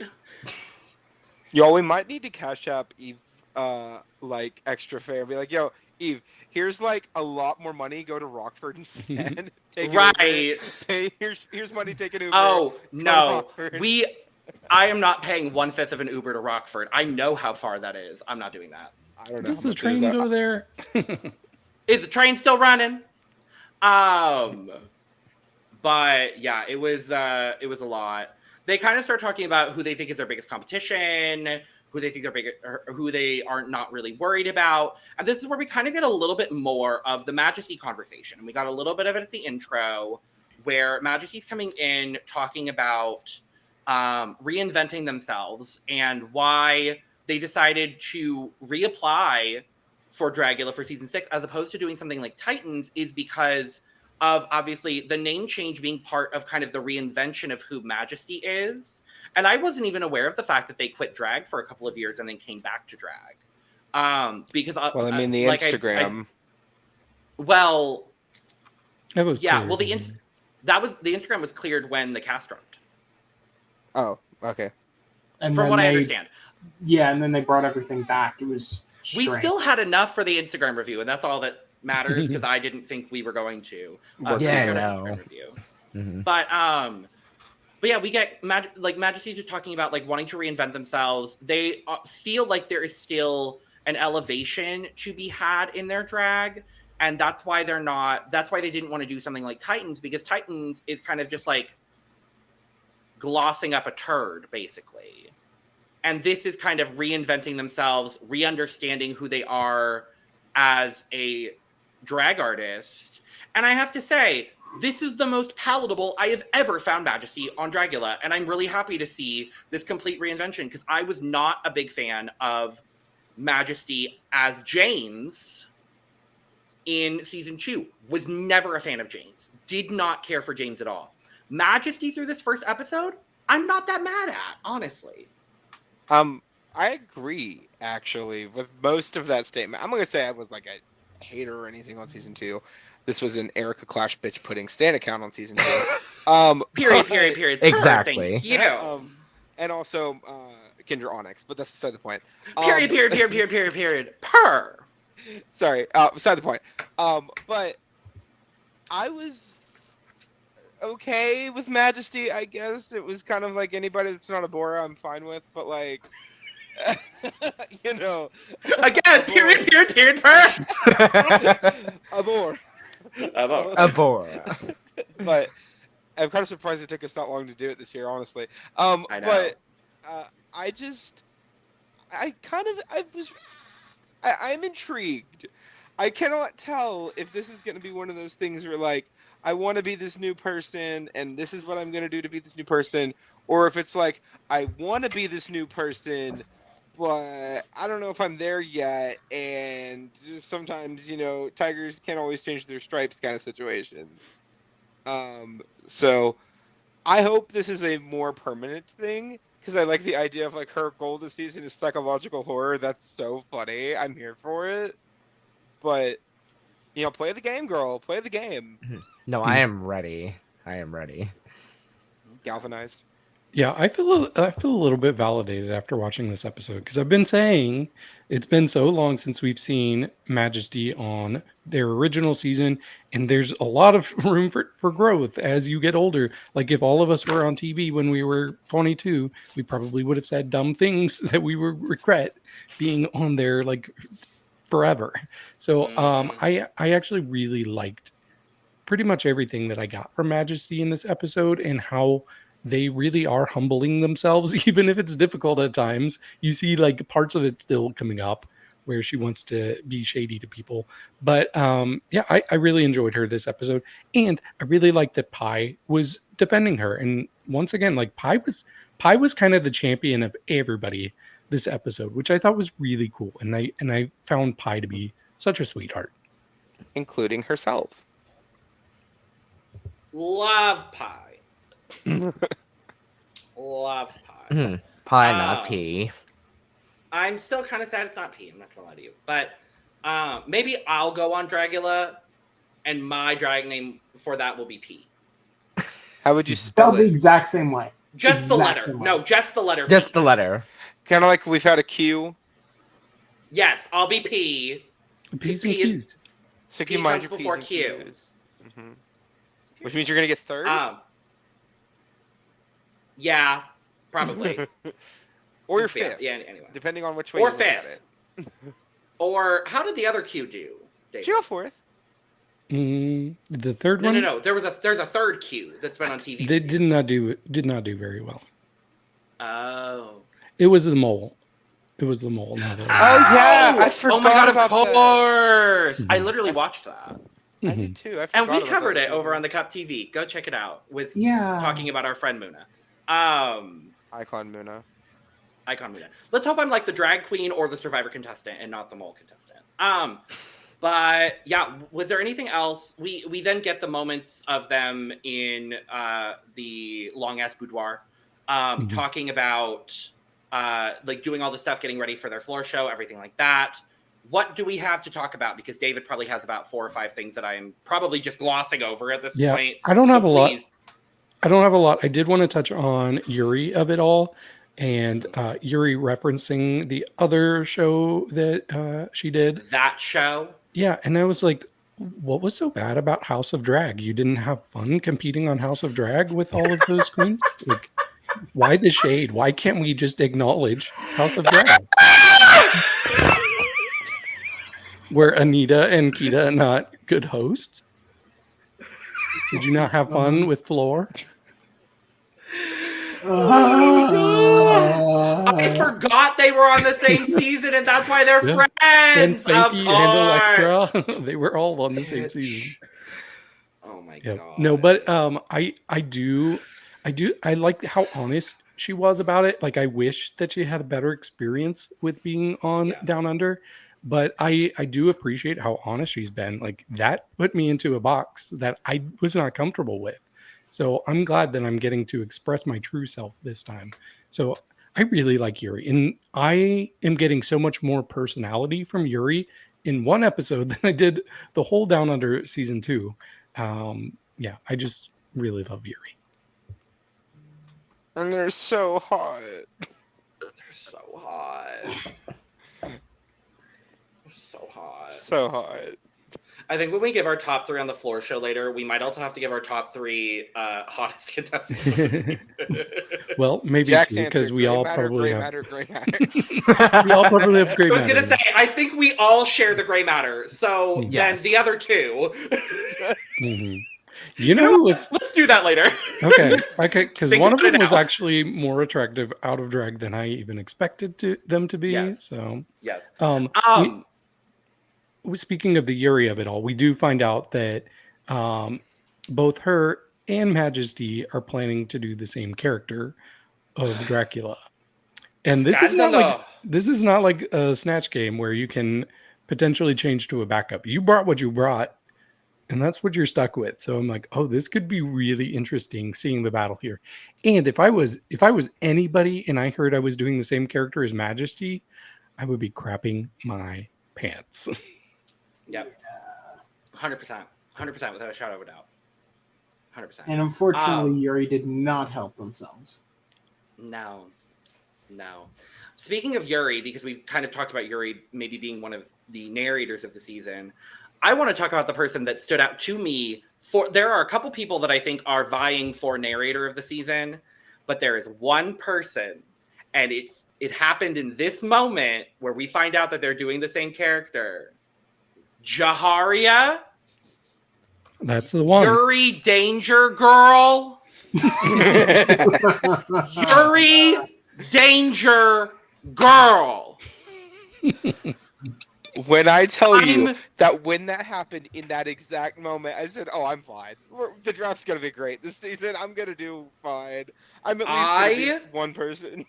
Yo, we might need to cash up Eve, like, extra fare. Be like, yo, Eve, here's like a lot more money. Go to Rockford instead. Take right. Here's money. Take an Uber. Oh no, I am not paying 1/5 of an Uber to Rockford. I know how far that is. I'm not doing that. I don't know. Does the train go there? Is the train still running? But yeah, it was a lot. They kind of start talking about who they think is their biggest competition, who they think they're big, or who they aren't not really worried about. And this is where we kind of get a little bit more of the Majesty conversation. We got a little bit of it at the intro, where Majesty's coming in talking about reinventing themselves and why they decided to reapply for Dragula for season 6 as opposed to doing something like Titans is because of obviously the name change being part of kind of the reinvention of who Majesty is. And I wasn't even aware of the fact that they quit drag for a couple of years and then came back to drag. Because the Instagram. Well, it was yeah. cleared. Well, the Instagram was cleared when the cast dropped. Oh, okay. And from what I understand. Yeah, and then they brought everything back. It was strange. We still had enough for the Instagram review, and that's all that matters because I didn't think we were going to. Instagram review. But yeah, we get Majesty just talking about like wanting to reinvent themselves. They feel like there is still an elevation to be had in their drag, and that's why they're not. That's why they didn't want to do something like Titans, because Titans is kind of just like glossing up a turd, basically. And this is kind of reinventing themselves, re-understanding who they are as a drag artist. And I have to say, this is the most palatable I have ever found Majesty on Dragula. And I'm really happy to see this complete reinvention because I was not a big fan of Majesty as James in season 2. Was never a fan of James. Did not care for James at all. Majesty through this first episode, I'm not that mad at, honestly. I agree, actually, with most of that statement. I'm gonna say I was like a hater or anything on season 2. This was an Erica Clash bitch pudding stan account on season 2. Period. Exactly. Thank you. And also Kendra Onyx, but that's beside the point. Period. Per. Sorry, beside the point. But I was okay with Majesty, I guess. It was kind of like anybody that's not a Bora I'm fine with, but like you know, again, period, per. A Bora. But I'm kind of surprised it took us that long to do it this year, honestly. I know. But I'm intrigued. I cannot tell if this is going to be one of those things where, like, I want to be this new person, and this is what I'm going to do to be this new person, or if it's like, I want to be this new person, but I don't know if I'm there yet, and just sometimes, tigers can't always change their stripes kind of situations. So I hope this is a more permanent thing, because I like the idea of, like, her goal this season is psychological horror. That's so funny. I'm here for it. But, play the game, girl. Play the game. No, I am ready. Galvanized. Yeah, I feel a little bit validated after watching this episode, because I've been saying it's been so long since we've seen Majesty on their original season, and there's a lot of room for growth as you get older. Like, if all of us were on TV when we were 22, we probably would have said dumb things that we would regret being on there, like, forever. So I actually really liked pretty much everything that I got from Majesty in this episode, and how they really are humbling themselves, even if it's difficult at times. You see, like, parts of it still coming up where she wants to be shady to people. But I really enjoyed her this episode. And I really liked that Pi was defending her. And once again, like, Pi was kind of the champion of everybody this episode, which I thought was really cool. And I found Pi to be such a sweetheart. Including herself. Love Pi. Love Pi. Pie, not P. I'm still kind of sad it's not P. I'm not gonna lie to you, but maybe I'll go on Dragula, and my drag name for that will be P. How would you spell the it? exact same way. Just the letter. No, just the letter. Just P. the letter. Kind of like we've had a Q. Yes, I'll be P. P's and Q's. So P you mind comes your before P's Q. and Q's. Mm-hmm. Which means you're gonna get third. Yeah, probably. Or your fifth. Yeah, anyway. Depending on which way or you look at fifth. it. Or how did the other Q do, David? She got fourth. The third one? No. There's a third Q that's been on TV. They did not do very well. Oh. It was the mole. Now that I forgot. Oh my god, of about course! that. I literally watched that. I did too. I And we forgot about covered that it over season. on the Cup TV. Go check it out with Yeah. talking about our friend Muna. Icon Muna. Let's hope I'm like the drag queen or the Survivor contestant and not the mole contestant. But yeah, was there anything else? We then get the moments of them in the long ass boudoir, talking about like doing all the stuff, getting ready for their floor show, everything like that. What do we have to talk about? Because David probably has about 4 or 5 things that I am probably just glossing over at this point. I don't have a lot. Please. I did want to touch on Yuri of it all, and Yuri referencing the other show that she did. That show? Yeah, and I was like, what was so bad about House of Drag? You didn't have fun competing on House of Drag with all of those queens? Like, why the shade? Why can't we just acknowledge House of Drag? Were Anita and Kita not good hosts? Did you not have fun with Floor? I forgot they were on the same season, and that's why they're And friends. Frankie of and course. Electra, they were all on the same season. Oh my Yeah. god. No, but I like how honest she was about it. Like, I wish that she had a better experience with being on Down Under, but I do appreciate how honest she's been. Like, that put me into a box that I was not comfortable with. So I'm glad that I'm getting to express my true self this time. So I really like Yuri, and I am getting so much more personality from Yuri in one episode than I did the whole Down Under season 2. Yeah, I just really love Yuri. And they're so hot. They're so hot. So hot. So hot. I think when we give our top 3 on the floor show later, we might also have to give our top 3 hottest contestants. Well, maybe Jack's two, because answer, we gray all matter, probably gray have. matter, gray matter. We all probably have gray I was matter. gonna say, I think we all share the gray matter. So Yes. then the other 2. Mm-hmm. You know who was Let's do that later. okay? Because Think one of about it them was now. actually more attractive out of drag than I even expected them to be. Yes. So, Yes. speaking of the Yuri of it all, we do find out that both her and Majesty are planning to do the same character of Dracula. And this is not like a Snatch game where you can potentially change to a backup. You brought what you brought, and that's what you're stuck with. So I'm like, oh, this could be really interesting seeing the battle here. And if I was anybody and I heard I was doing the same character as Majesty, I would be crapping my pants. Yep. 100%. 100% without a shadow of a doubt. 100%. And unfortunately, Yuri did not help themselves. No. Speaking of Yuri, because we've kind of talked about Yuri maybe being one of the narrators of the season, I want to talk about the person that stood out to me. There are a couple people that I think are vying for narrator of the season, but there is one person, and it happened in this moment where we find out that they're doing the same character. Jaharia. That's the one. Yuri Danger Girl. Yuri Danger Girl. When I tell you that when that happened in that exact moment, I said, "Oh, I'm fine. The draft's gonna be great this season. I'm gonna do fine. I'm at least gonna be one person."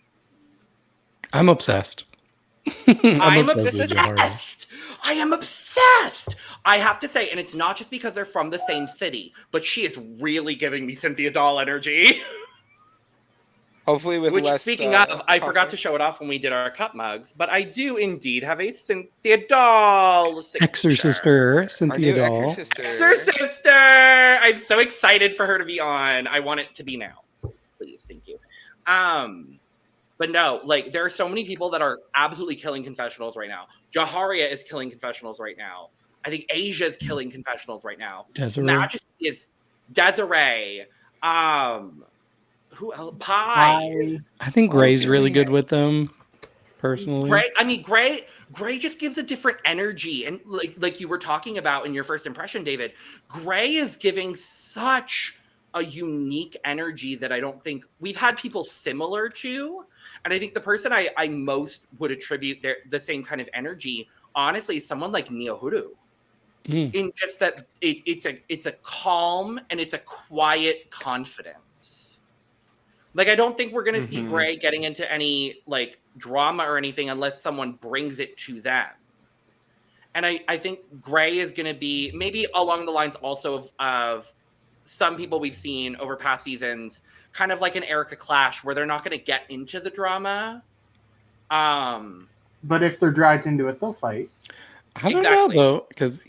I'm obsessed. I'm obsessed with Jaharia. obsessed. I am obsessed. I have to say, and it's not just because they're from the same city, but she is really giving me Cynthia Doll energy. Hopefully with Which, less. speaking of, I forgot to show it off when we did our cup mugs, but I do indeed have a Cynthia Doll signature. Exorcister, Cynthia Doll. Exorcister! I'm so excited for her to be on. I want it to be now. Please, thank you. But no, like, there are so many people that are absolutely killing confessionals right now. Jaharia is killing confessionals right now. I think Asia is killing confessionals right now. Desiree. Majesty is Desiree. Who else? Pie. I think Gray's really good with them, personally. Gray just gives a different energy. And like you were talking about in your first impression, David, Gray is giving such a unique energy that I don't think we've had people similar to. And I think the person I most would attribute the same kind of energy, honestly, is someone like Niohuru. In just that it's a calm and it's a quiet confidence. Like, I don't think we're going to see Gray getting into any, like, drama or anything unless someone brings it to them. And I think Gray is going to be maybe along the lines also of some people we've seen over past seasons, kind of like an Erica Clash, where they're not going to get into the drama. But if they're dragged into it, they'll fight. I don't know, though, because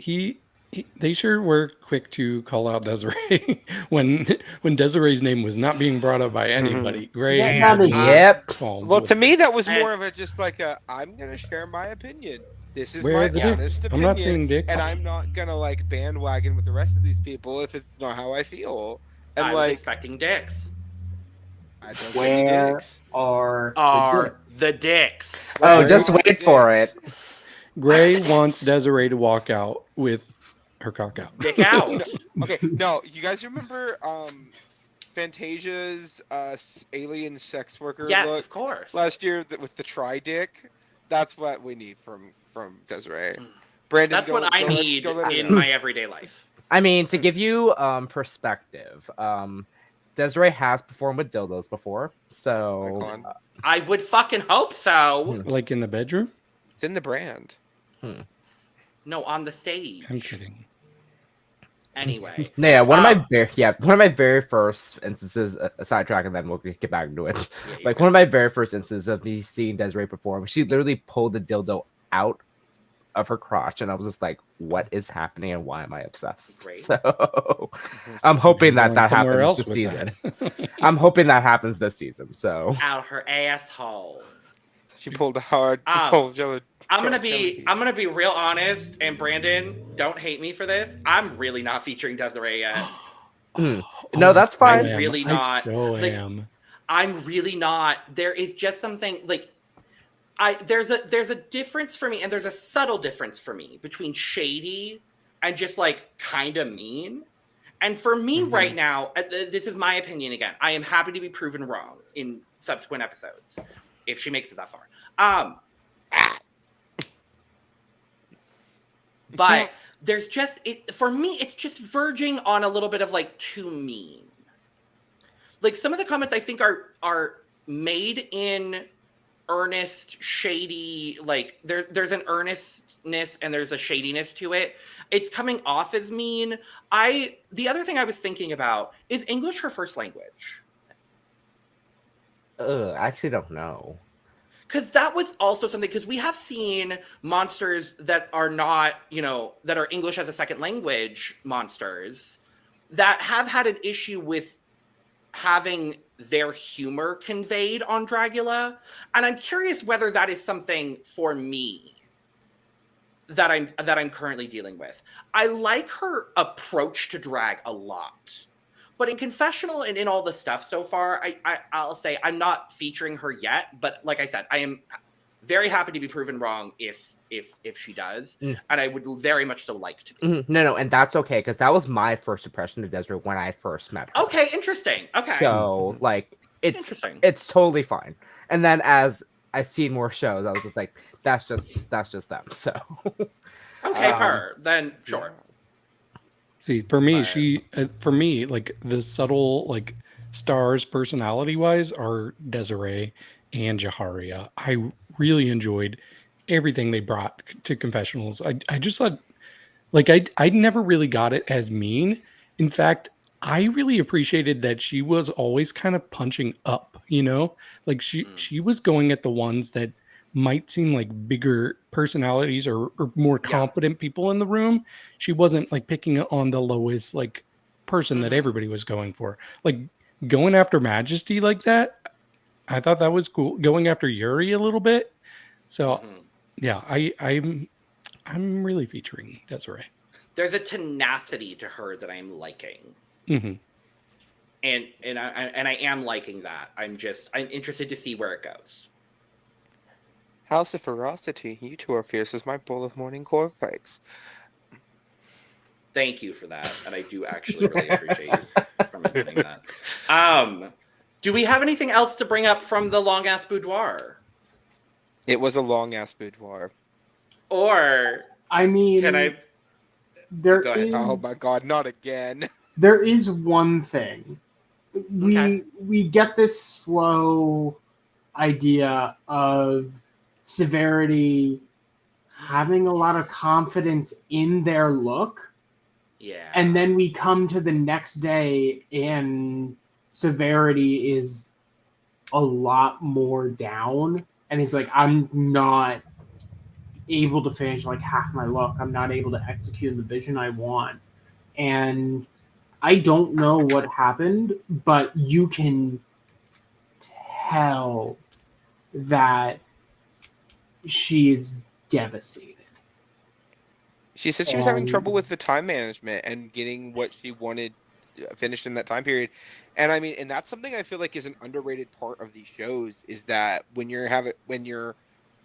they sure were quick to call out Desiree when Desiree's name was not being brought up by anybody. Gray. Well, to me, that was more of a just like I'm gonna share my opinion. This is my honest opinion, I'm not saying dicks. And I'm not gonna like bandwagon with the rest of these people if it's not how I feel. And I was expecting dicks. I don't Where dicks. are the dicks? Oh, just wait for it. Gray wants Desiree to walk out with her cock out. Dick out. Okay, no, you guys remember Fantasia's alien sex worker yes, look of course. last year with the tri-dick? That's what we need from Desiree. Brandon, that's what I need in my everyday life. I mean, to give you perspective, Desiree has performed with dildos before, so I would fucking hope so. Like in the bedroom? It's in the brand. No, on the stage. I'm kidding. Anyway. Yeah, one of my very first instances, a sidetrack, and then we'll get back into it. Yeah, One of my very first instances of me seeing Desiree perform, she literally pulled the dildo out of her crotch, and I was just like, "What is happening, and why am I obsessed?" Great. So I'm hoping that happens this with season. that. I'm hoping that happens this season. So Out her asshole. She pulled a hard. I'm gonna be real honest, and Brandon, don't hate me for this. I'm really not featuring Desiree yet. no, that's fine. I'm really not. am. I'm really not. There is just something like there's a difference for me, and there's a subtle difference for me between shady and just like kind of mean. And for me right now, this is my opinion again. I am happy to be proven wrong in subsequent episodes if she makes it that far. But there's just for me, it's just verging on a little bit of like too mean. Like some of the comments I think are made in earnest, shady, like there's an earnestness and there's a shadiness to it. It's coming off as mean. The other thing I was thinking about is English her first language. I actually don't know. Because that was also something, because we have seen monsters that are not, that are English as a second language monsters that have had an issue with having their humor conveyed on Dragula. And I'm curious whether that is something for me that I'm currently dealing with. I like her approach to drag a lot. But in Confessional and in all the stuff so far, I'll say I'm not featuring her yet. But like I said, I am very happy to be proven wrong if she does. And I would very much so like to be. No, and that's okay, because that was my first impression of Desiree when I first met her. Okay, interesting. Okay. So, like, it's interesting. It's totally fine. And then as I've seen more shows, I was just like, that's just them. So okay, then sure. See, for me, like the subtle, like stars personality-wise are Desiree and Jaharia. I really enjoyed everything they brought to Confessionals. I just thought, like, I never really got it as mean. In fact, I really appreciated that she was always kind of punching up, like she was going at the ones that might seem like bigger personalities or more confident people in the room. She wasn't like picking on the lowest like person that everybody was going for. Like going after Majesty like that, I thought that was cool. Going after Yuri a little bit. So yeah, I'm really featuring Desiree. There's a tenacity to her that I'm liking. And I am liking that. I'm interested to see where it goes. House of Ferocity, you two are fierce as my bowl of morning cornflakes. Thank you for that, and I do actually really appreciate you for mentioning that. Do we have anything else to bring up from the long ass boudoir? It was a long ass boudoir. Or I mean, can I? There Go ahead. is. Oh my god, not again! There is one thing. We get this slow idea of Severity having a lot of confidence in their look. Yeah. And then we come to the next day and Severity is a lot more down. And he's like, I'm not able to finish like half my look. I'm not able to execute the vision I want. And I don't know what happened, but you can tell that she is devastated. She said she was having trouble with the time management and getting what she wanted finished in that time period. And I mean, and that's something I feel like is an underrated part of these shows, is that when you're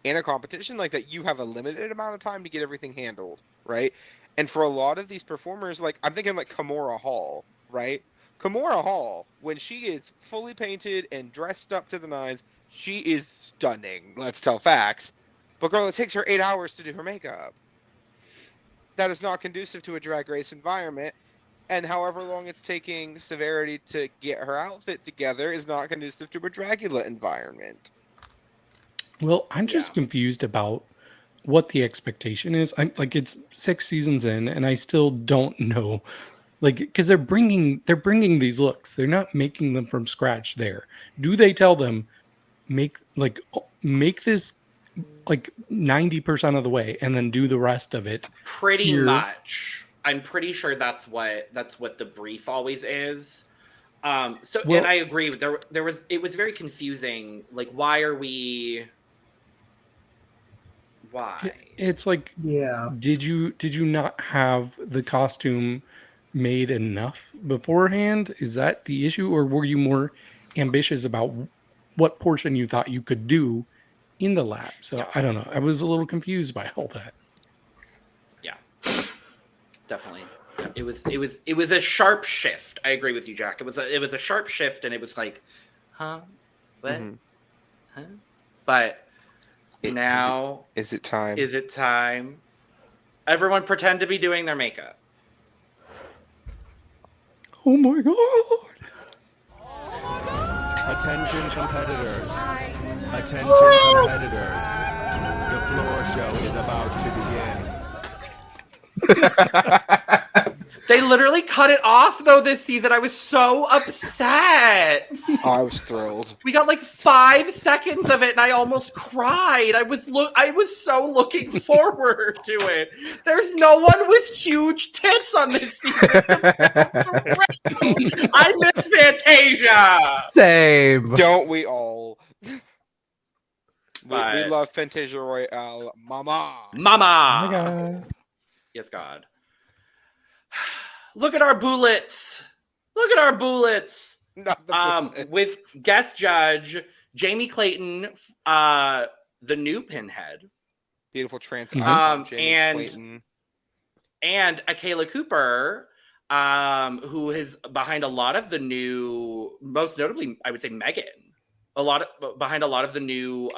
in a competition like that, you have a limited amount of time to get everything handled, right? And for a lot of these performers, like I'm thinking like Kimora Hall, right? Kimora Hall, when she is fully painted and dressed up to the nines, she is stunning. Let's tell facts. But girl, it takes her 8 hours to do her makeup. That is not conducive to a drag race environment. And however long it's taking Severity to get her outfit together is not conducive to a Dragula environment. Well, I'm just confused about what the expectation is. I'm like, it's 6 seasons in, and I still don't know Like, because they're bringing these looks. They're not making them from scratch there. Do they tell them, make this like 90% of the way and then do the rest of it? Pretty much. I'm pretty sure that's what the brief always is. And I agree. It was very confusing. Like, why? It's like, did you not have the costume made enough beforehand? Is that the issue, or were you more ambitious about what portion you thought you could do in the lab? So I don't know. I was a little confused by all that. Yeah, definitely. It was a sharp shift. I agree with you, Jack. It was a sharp shift, and it was like, huh, what, huh? But now, is it time? Is it time? Everyone pretend to be doing their makeup. Oh my god! Attention competitors. Attention competitors. The floor show is about to begin. They literally cut it off though this season. I was so upset. Oh, I was thrilled. We got like 5 seconds of it, and I almost cried. I was so looking forward to it. There's no one with huge tits on this season. I miss Fantasia. Same. Don't we all? We love Fantasia Royale, Mama. Oh my god. Yes, God. Look at our bullets. Look at our bullets. With guest judge Jamie Clayton, the new Pinhead. Beautiful trans. And Akela Cooper, who is behind a lot of the new, most notably, I would say Megan. Behind a lot of the new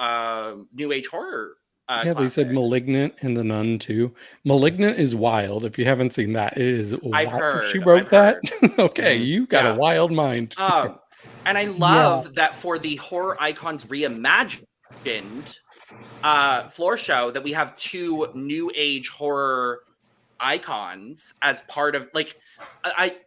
new age horror. They said Malignant and The Nun too. Malignant is wild. If you haven't seen that, it is wild. I've heard. She wrote that? Okay, you got a wild mind. And I love that for the Horror Icons Reimagined floor show that we have 2 new age horror icons as part of, like,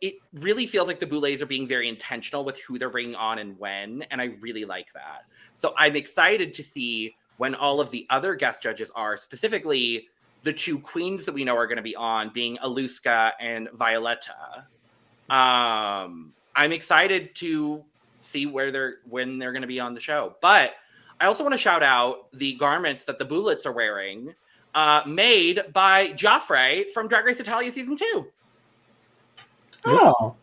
it really feels like the Boulets are being very intentional with who they're bringing on and when, and I really like that. So I'm excited to see when all of the other guest judges are, specifically the 2 queens that we know are going to be on, being Aluska and Violetta. I'm excited to see when they're going to be on the show. But I also want to shout out the garments that the Bullets are wearing, made by Joffrey from Drag Race Italia Season 2. Oh.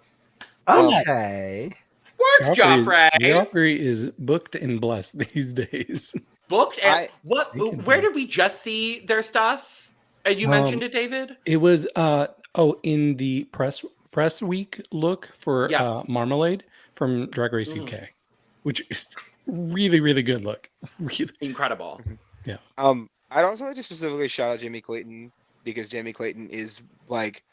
Okay. Work, Joffrey! Joffrey is booked and blessed these days. Booked? And where did we just see their stuff? And you mentioned it, David? It was in the press week look for Marmalade from Drag Race UK, which is really, really good look. Really incredible. Yeah. I'd also like to specifically shout out Jamie Clayton, because Jamie Clayton is like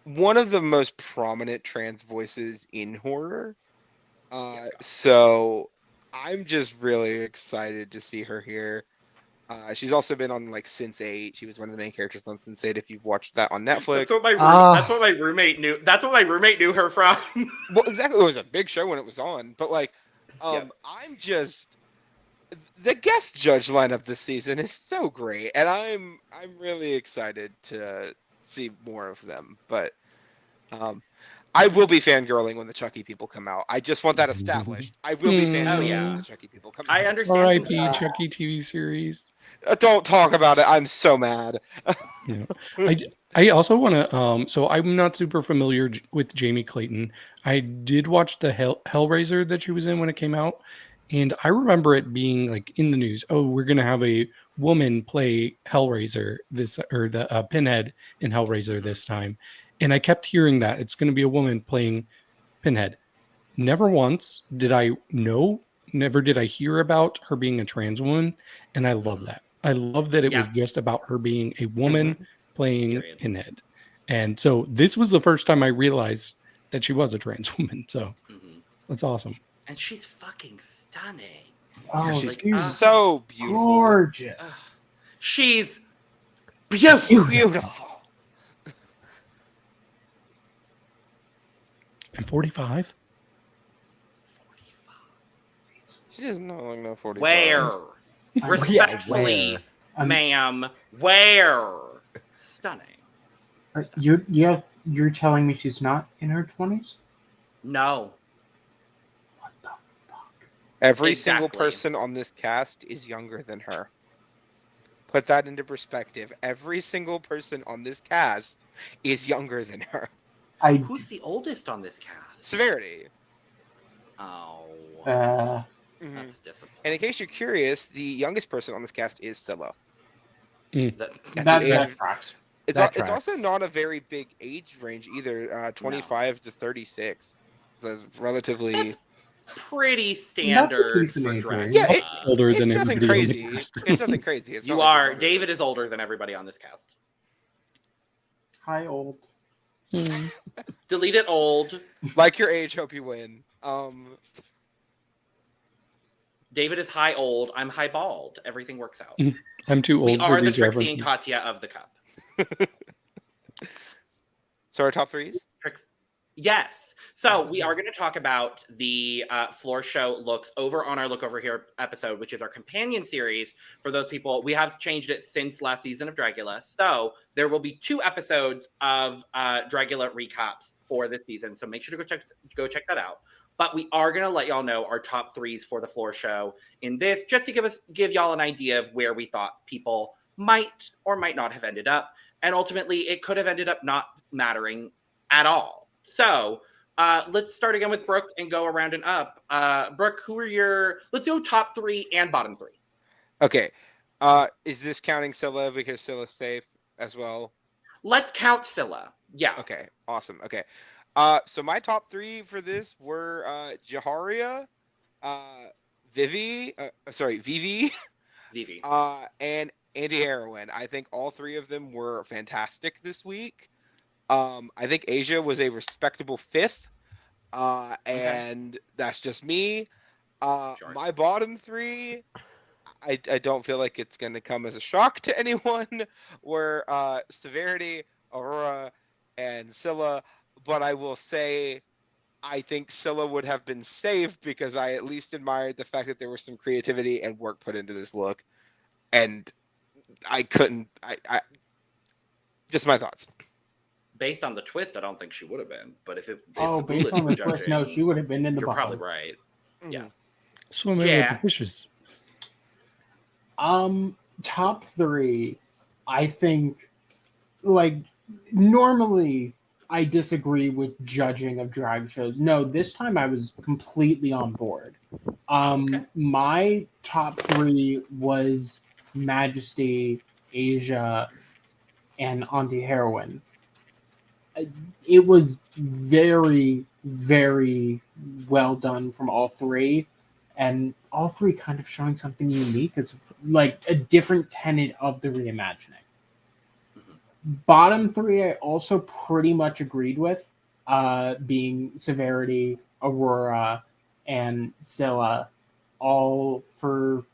one of the most prominent trans voices in horror. So I'm just really excited to see her here. She's also been on like Sense8. She was one of the main characters on Sense8. If you've watched that on Netflix, that's what my roommate knew. That's what my roommate knew her from. Well, exactly. It was a big show when it was on. But like, I'm just, the guest judge lineup this season is so great, and I'm really excited to see more of them. But I will be fangirling when the Chucky people come out. I just want that established. I will be fangirling when the Chucky people come out. I understand. R.I.P. Chucky TV series. Don't talk about it. I'm so mad. I also want to. So I'm not super familiar with Jamie Clayton. I did watch the Hellraiser that she was in when it came out, and I remember it being like in the news. Oh, we're gonna have a woman play Hellraiser the Pinhead in Hellraiser this time. And I kept hearing that it's going to be a woman playing Pinhead. Never once did I know, never did I hear about her being a trans woman. And I love that. I love that it was just about her being a woman playing Pinhead. And so this was the first time I realized that she was a trans woman. So that's awesome. And she's fucking stunning. Oh, she's so beautiful. Gorgeous. She's beautiful. I'm 45. She doesn't know 45. Where? Respectfully, ma'am, where? Stunning. You're telling me she's not in her 20s? No. What the fuck? Every single person on this cast is younger than her. Put that into perspective. Every single person on this cast is younger than her. Who's the oldest on this cast? Severity. Oh. That's disappointing. And in case you're curious, the youngest person on this cast is Scylla. That tracks. It's also not a very big age range either. 25 to 36. So it's relatively. That's pretty standard for drag. Yeah, older it's than nothing everybody. crazy. It's nothing crazy. It's You are. David is older than everybody on this cast. Hi, old. Delete it, old. Like your age, hope you win. David is high old. I'm high bald. Everything works out. I'm too old We for are the these Trixie and references. Katya of the cup. So our top threes? Yes. So we are going to talk about the floor show looks over on our Look Over Here episode, which is our companion series for those people. We have changed it since last season of Dragula. So there will be 2 episodes of Dragula recaps for this season. So make sure to go check that out. But we are going to let y'all know our top 3s for the floor show in this, just to give y'all an idea of where we thought people might or might not have ended up. And ultimately, it could have ended up not mattering at all. So let's start again with Brooke and go around and up. Brooke, let's go top 3 and bottom 3. Okay. Is this counting Scylla because Scylla's safe as well? Let's count Scylla. Yeah. Okay. Awesome. Okay. So my top 3 for this were Jaharia, Vivi, and Anti-Heroine. I think all 3 of them were fantastic this week. I think Asia was a respectable 5th, and that's just me. Sure. My bottom 3, I don't feel like it's going to come as a shock to anyone, were Severity, Aurora, and Scylla. But I will say, I think Scylla would have been saved because I at least admired the fact that there was some creativity and work put into this look. And I couldn't, I just my thoughts. Based on the twist, I don't think she would have been. But if based on the twist, no, she would have been in the You're bottom. probably right. Yeah. Swimming with the fishes. Top 3, I think, like, normally I disagree with judging of drag shows. No, this time I was completely on board. My top 3 was Majesty, Asia, and Anti-Heroine. It was very, very well done from all 3, and all 3 kind of showing something unique. It's like a different tenet of the reimagining. Bottom 3, I also pretty much agreed with, being Severity, Aurora, and Scylla, all for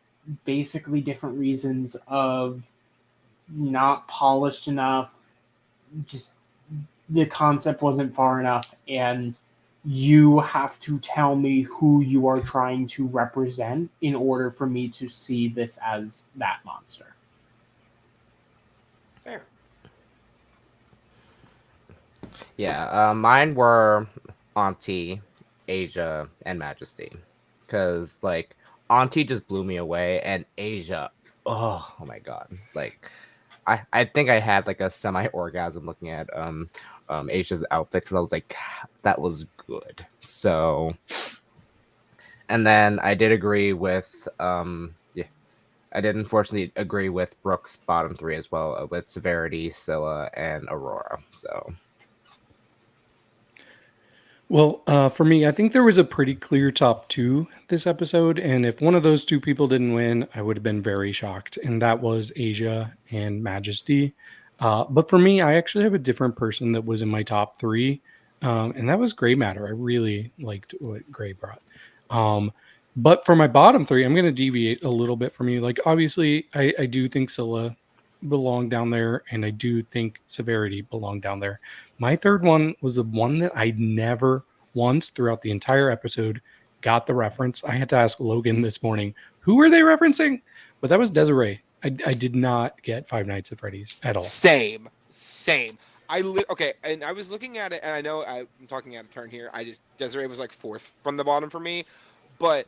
basically different reasons of not polished enough, just the concept wasn't far enough, and you have to tell me who you are trying to represent in order for me to see this as that monster. Fair. Yeah, mine were Auntie, Asia, and Majesty. Because, like, Auntie just blew me away, and Asia, oh my god. Like, I think I had, like, a semi-orgasm looking at Asia's outfit, because I was like, that was good. So, and then I did agree with, I did unfortunately agree with Brooke's bottom 3 as well, with Severity, Scylla, and Aurora, so... Well, for me, I think there was a pretty clear top 2 this episode, and if one of those 2 people didn't win, I would have been very shocked, and that was Asia and Majesty. But for me, I actually have a different person that was in my top 3, and that was Grey Matter. I really liked what Grey brought. But for my bottom 3, I'm going to deviate a little bit from you. Like, obviously, I do think Scylla belonged down there, and I do think Severity belonged down there. My third one was the one that I never once throughout the entire episode. Got the reference. I had to ask Logan this morning, who are they referencing? But that was Desiree. I did not get Five Nights at Freddy's at all. Same. Okay, and I was looking at it, and I know I'm talking out of turn here. Desiree was like fourth from the bottom for me, but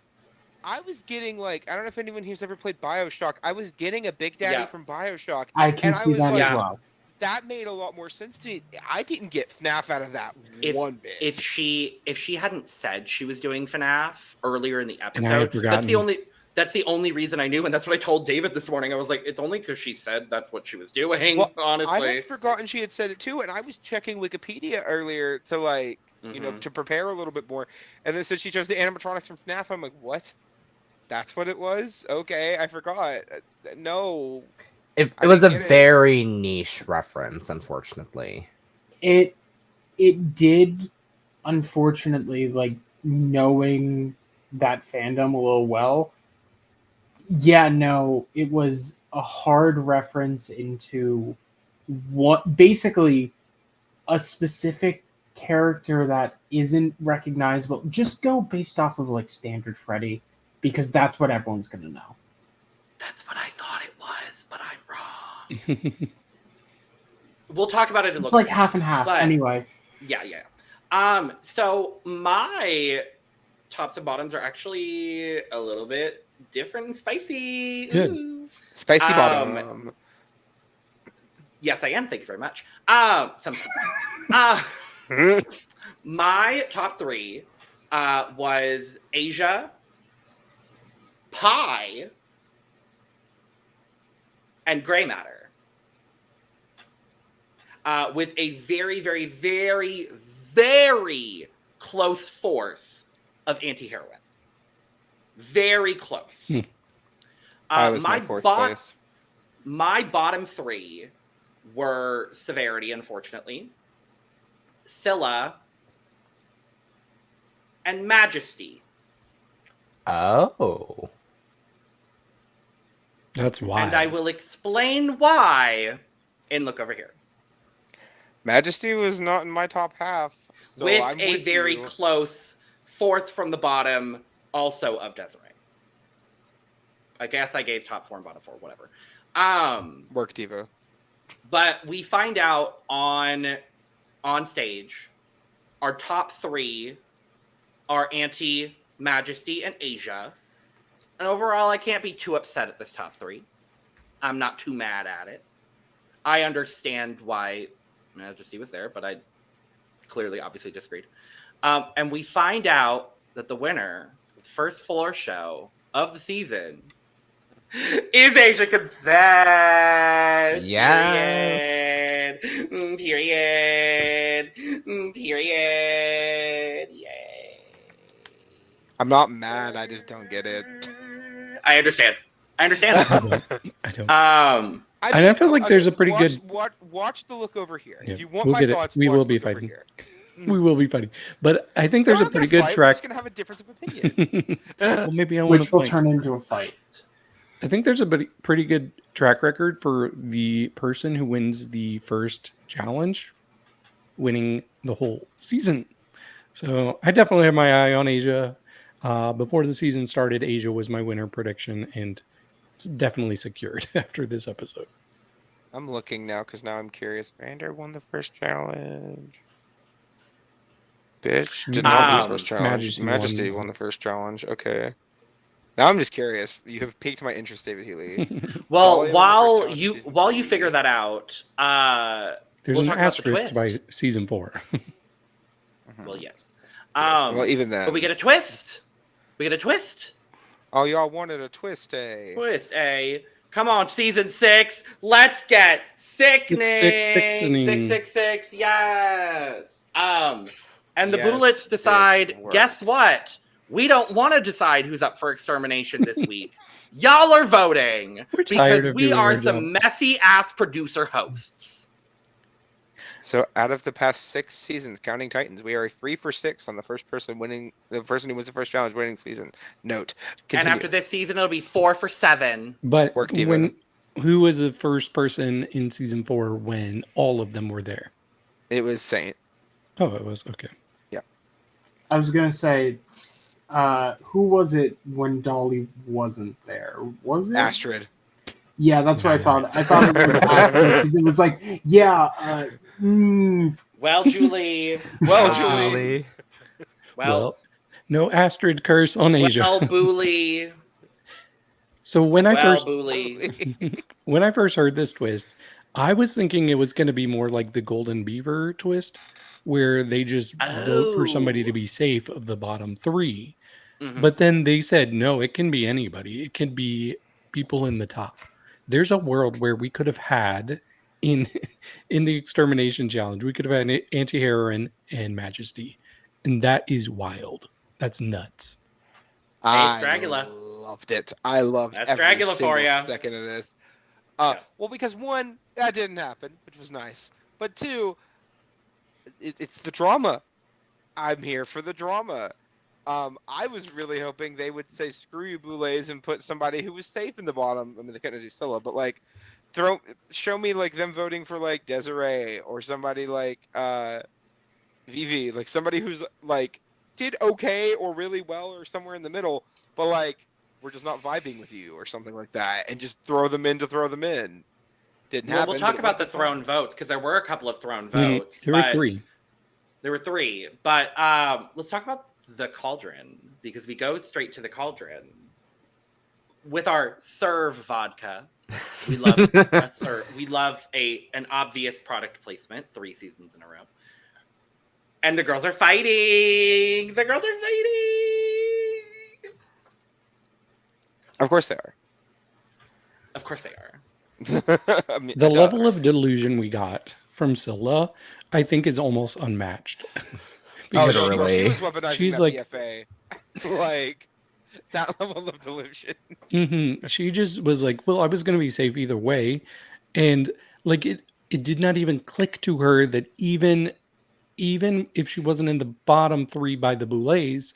I was getting like, I don't know if anyone here's ever played BioShock. I was getting a Big Daddy from BioShock. I can see that as well. That made a lot more sense to me. I didn't get FNAF out of that one bit. If she hadn't said she was doing FNAF earlier in the episode, that's the only reason I knew, and that's what I told David this morning. I was like, it's only because she said that's what she was doing. Well, honestly, I had forgotten she had said it too, and I was checking Wikipedia earlier to like, to prepare a little bit more, and it said she chose the animatronics from FNAF. I'm like, what? That's what it was? Okay, I forgot. No. It was a very niche reference, unfortunately. It did, unfortunately, like, knowing that fandom a little well. Yeah, no, it was a hard reference into what basically a specific character that isn't recognizable. Just go based off of like standard Freddy, because that's what everyone's gonna know. That's what I thought it was, but I'm wrong. We'll talk about it in It's like half and half, anyway. Yeah. So my tops and bottoms are actually a little bit different and spicy. Ooh. Spicy bottom. Yes, I am. Thank you very much. My top three was Asia, Pie, and Gray Matter. With a very, very, very, very close fourth of Anti-Heroine. Very close. Was my fourth place. My bottom three were Severity, unfortunately, Scylla, and Majesty. Oh. That's why. And I will explain why in Look Over Here. Majesty was not in my top half. So with a very close fourth from the bottom, also of Desiree. I guess I gave top four and bottom four, whatever. Work diva. But we find out on stage, our top three are Auntie, Majesty, and Asia. And overall, I can't be too upset at this top three. I'm not too mad at it. I understand why Majesty was there, but I clearly, obviously disagreed. And we find out that the winner, the first floor show of the season, is Asia Consent. Yes. Period. Yay. I'm not mad. I just don't get it. I understand. I don't. I feel like there's a pretty good. Watch the Look Over Here. Yeah, if you want my thoughts, we will be fighting. We will be fighting. But I think there's a pretty good track. We're just gonna have a difference of opinion. Well, maybe I want to Which will turn into a fight. I think there's a pretty good track record for the person who wins the first challenge winning the whole season. So I definitely have my eye on Asia. Before the season started, Asia was my winner prediction, and it's definitely secured after this episode. I'm looking now because now I'm curious. Vander won the first challenge. Bitch did not lose the first challenge. Majesty won the first challenge. Okay. Now I'm just curious. You have piqued my interest, David Healy. Well, while you figure that out, there's an asterisk by season 4. Well, yes. Well, even then. But we get a twist. Oh, y'all wanted a twist, eh? Come on, season 6. Let's get sickening. 666. Yes. And the Boulets decide, guess what? We don't want to decide who's up for extermination this week. Y'all are voting because we are some messy ass producer hosts. So out of the past 6 seasons, counting Titans, we are 3 for 6 on the first person winning, the person who wins the first challenge winning season. Note. Continue. And after this season, it'll be 4 for 7. But who was the first person in season 4 when all of them were there? It was Saint. Oh, it was okay. Yeah. I was gonna say, who was it when Dolly wasn't there? Was it Astrid. Yeah, that's what I thought. I thought it was Astrid. It was like, yeah. Well, Julie. Well, Julie. Well, no Astrid curse on Asia. Well, Boulet. So when I first heard this twist, I was thinking it was going to be more like the Golden Beaver twist, where they just vote for somebody to be safe of the bottom 3. Mm-hmm. But then they said, no, it can be anybody. It can be people in the top. There's a world where we could have had in the Extermination Challenge, we could have had Anti-Heroine and Majesty. And that is wild. That's nuts. Hey, Dragula. Loved it. I loved That's every Dragula for single ya. second of this. Well, because 1, that didn't happen, which was nice. But 2, it's the drama. I'm here for the drama. I was really hoping they would say screw you, Boulets, and put somebody who was safe in the bottom. I mean, they couldn't do Scylla, but like, show me like them voting for like Desiree or somebody like Vivi, like somebody who's like did okay or really well or somewhere in the middle, but like we're just not vibing with you or something like that, and just throw them in to throw them in. Didn't happen. We'll talk about the thrown votes because there were a couple of thrown votes. There were 3. There were 3, but let's talk about the cauldron, because we go straight to the cauldron with our serve vodka. We love we love an obvious product placement 3 seasons in a row. And the girls are fighting. The girls are fighting. Of course they are. Of course they are. I mean, the level of delusion we got from Scylla, I think, is almost unmatched. She was weaponizing she's like BFA. Like that level of delusion. Mm-hmm. She just was like, well, I was going to be safe either way. And like it did not even click to her that even if she wasn't in the bottom 3 by the Boulets,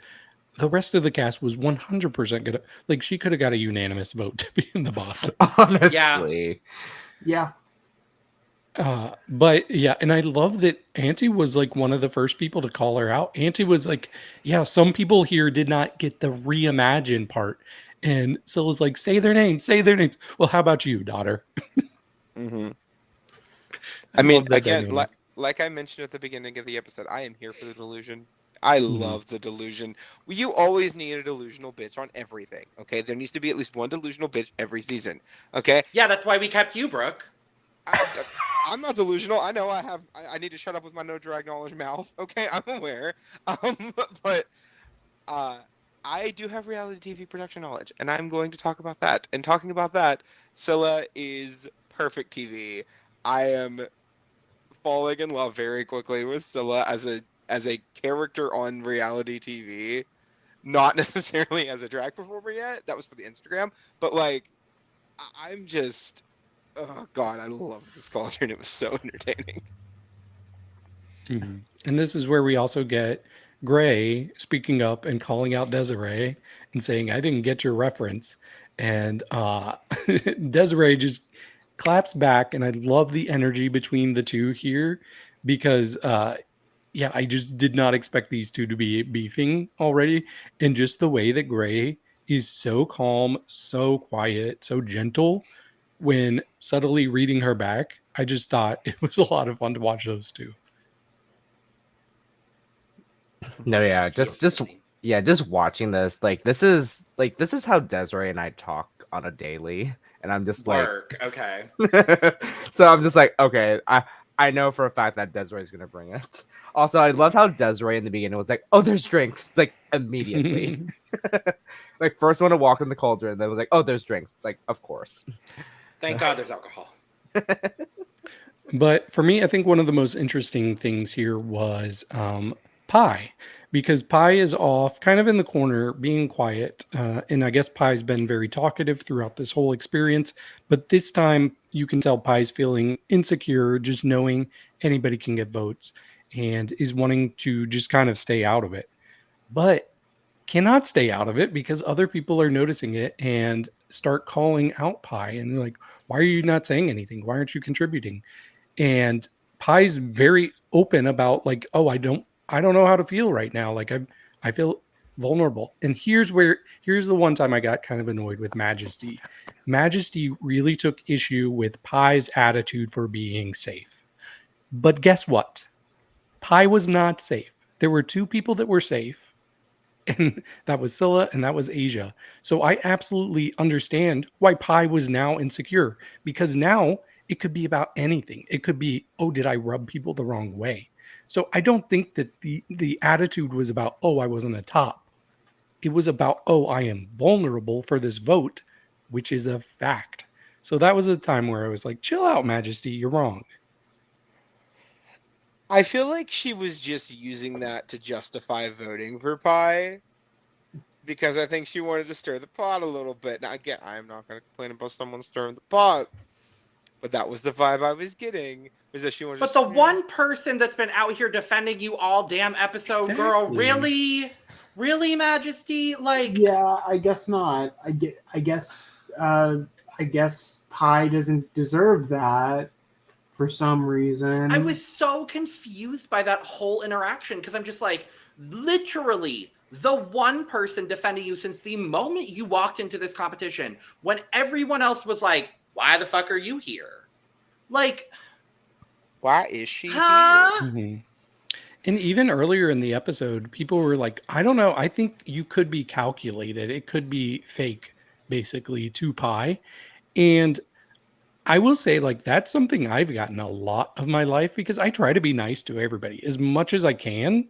the rest of the cast was 100% good. Like she could have got a unanimous vote to be in the bottom. Honestly. Yeah. But yeah, and I love that Auntie was like one of the first people to call her out. Auntie was like, yeah, some people here did not get the reimagine part. And Scylla's like, say their names. Well, how about you, daughter? Mm-hmm. I mean, again, like I mentioned at the beginning of the episode, I am here for the delusion. I love the delusion. You always need a delusional bitch on everything, okay? There needs to be at least one delusional bitch every season, okay? Yeah, that's why we kept you, Brooke. I'm not delusional. I know I need to shut up with my no drag knowledge mouth. Okay, I'm aware. But I do have reality TV production knowledge, and I'm going to talk about that. And talking about that, Scylla is perfect TV. I am falling in love very quickly with Scylla as a character on reality TV, not necessarily as a drag performer yet. That was for the Instagram, but like, I'm just. Oh God, I love this cauldron. It was so entertaining. Mm-hmm. And this is where we also get Gray speaking up and calling out Desiree and saying, I didn't get your reference. And Desiree just claps back. And I love the energy between the two here because, I just did not expect these two to be beefing already. And just the way that Gray is so calm, so quiet, so gentle when subtly reading her back. I just thought it was a lot of fun to watch those two. No, yeah, just watching this, like this is how Desiree and I talk on a daily, and I'm just okay. So I'm just like, okay, I know for a fact that Desiree is gonna bring it. Also, I love how Desiree in the beginning was like, oh, there's drinks, like immediately. Like first one to walk in the cauldron, then was like, oh, there's drinks, like of course. Thank God there's alcohol. But for me, I think one of the most interesting things here was Pie, because Pie is off kind of in the corner being quiet. And I guess Pie's been very talkative throughout this whole experience. But this time you can tell Pie's feeling insecure, just knowing anybody can get votes and is wanting to just kind of stay out of it. But cannot stay out of it because other people are noticing it and start calling out Pie and they're like, why are you not saying anything? Why aren't you contributing? And Pie's very open about like, oh, I I don't know how to feel right now. Like I feel vulnerable. And here's the one time I got kind of annoyed with Majesty. Majesty really took issue with Pie's attitude for being safe. But guess what? Pie was not safe. There were two people that were safe, and that was Scylla and that was Asia. So I absolutely understand why Pie was now insecure, because now it could be about anything. It could be, oh, did I rub people the wrong way? So I don't think that the attitude was about, oh, I wasn't a top. It was about, oh, I am vulnerable for this vote, which is a fact. So that was a time where I was like, chill out, Majesty, you're wrong. I feel like she was just using that to justify voting for Pie, because I think she wanted to stir the pot a little bit. Now, again, I'm not going to complain about someone stirring the pot, but that was the vibe I was getting. Was that she wanted? But the one person that's been out here defending you all damn episode, girl, really, Majesty, like, yeah, I guess not. I guess Pie doesn't deserve that. For some reason. I was so confused by that whole interaction because I'm just like, literally, the one person defending you since the moment you walked into this competition, when everyone else was like, why the fuck are you here? Like, why is she here? Mm-hmm. And even earlier in the episode, people were like, I don't know, I think you could be calculated. It could be fake, basically, to Pie. And I will say, like, that's something I've gotten a lot of my life because I try to be nice to everybody as much as I can.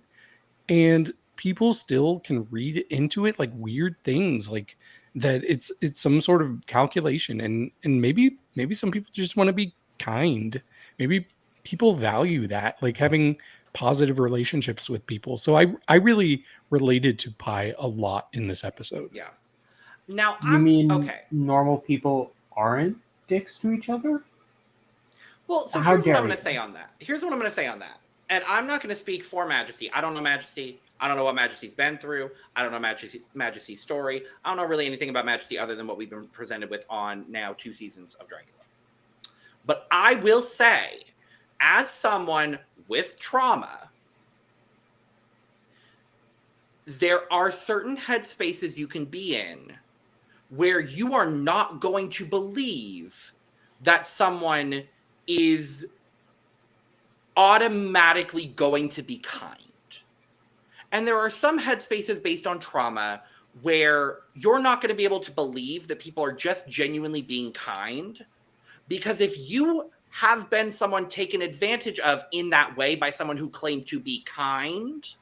And people still can read into it like weird things, like that it's some sort of calculation. And maybe some people just want to be kind. Maybe people value that, like having positive relationships with people. So I really related to Pie a lot in this episode. Yeah. Now, you mean okay, normal people aren't dicks to each other? Well, so here's what I'm going to say on that. And I'm not going to speak for Majesty. I don't know Majesty. I don't know what Majesty's been through. I don't know Majesty's story. I don't know really anything about Majesty other than what we've been presented with on now 2 seasons of Dragula. But I will say, as someone with trauma, there are certain headspaces you can be in where you are not going to believe that someone is automatically going to be kind. And there are some headspaces based on trauma where you're not going to be able to believe that people are just genuinely being kind. Because if you have been someone taken advantage of in that way by someone who claimed to be kind,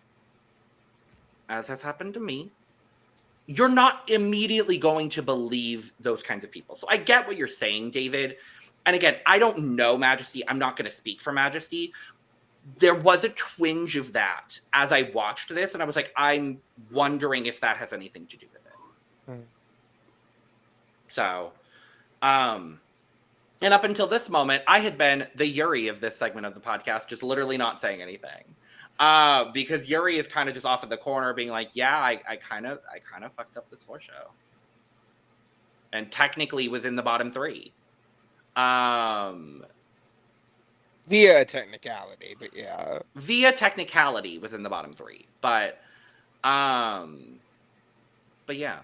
as has happened to me, you're not immediately going to believe those kinds of people. So I get what you're saying, David. And again, I don't know Majesty. I'm not going to speak for Majesty. There was a twinge of that as I watched this, and I was like, I'm wondering if that has anything to do with it. So, and up until this moment, I had been the Yuri of this segment of the podcast, just literally not saying anything. Because Yuri is kind of just off in the corner being like, yeah, I kind of fucked up this 4 show. And technically was in the bottom 3. Via technicality, but yeah. Via technicality was in the bottom 3. But yeah.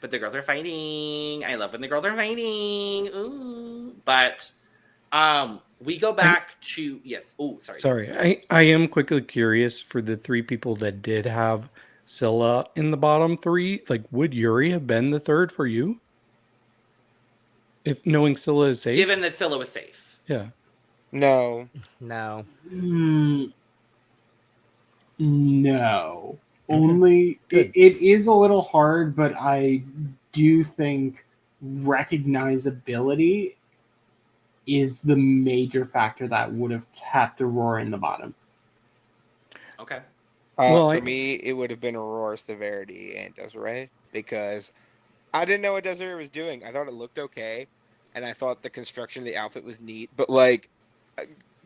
But the girls are fighting. I love when the girls are fighting. Ooh. But we go back to yes. Oh, sorry. I am quickly curious for the 3 people that did have Scylla in the bottom 3. Like, would Yuri have been the 3rd for you? If knowing Scylla is safe? Given that Scylla was safe. Yeah. No. No. Only it is a little hard, but I do think recognizability is the major factor that would have kept Aurora in the bottom. Okay. For me, it would have been Aurora, Severity, and Desiree, because I didn't know what Desiree was doing. I thought it looked okay, and I thought the construction of the outfit was neat, but like,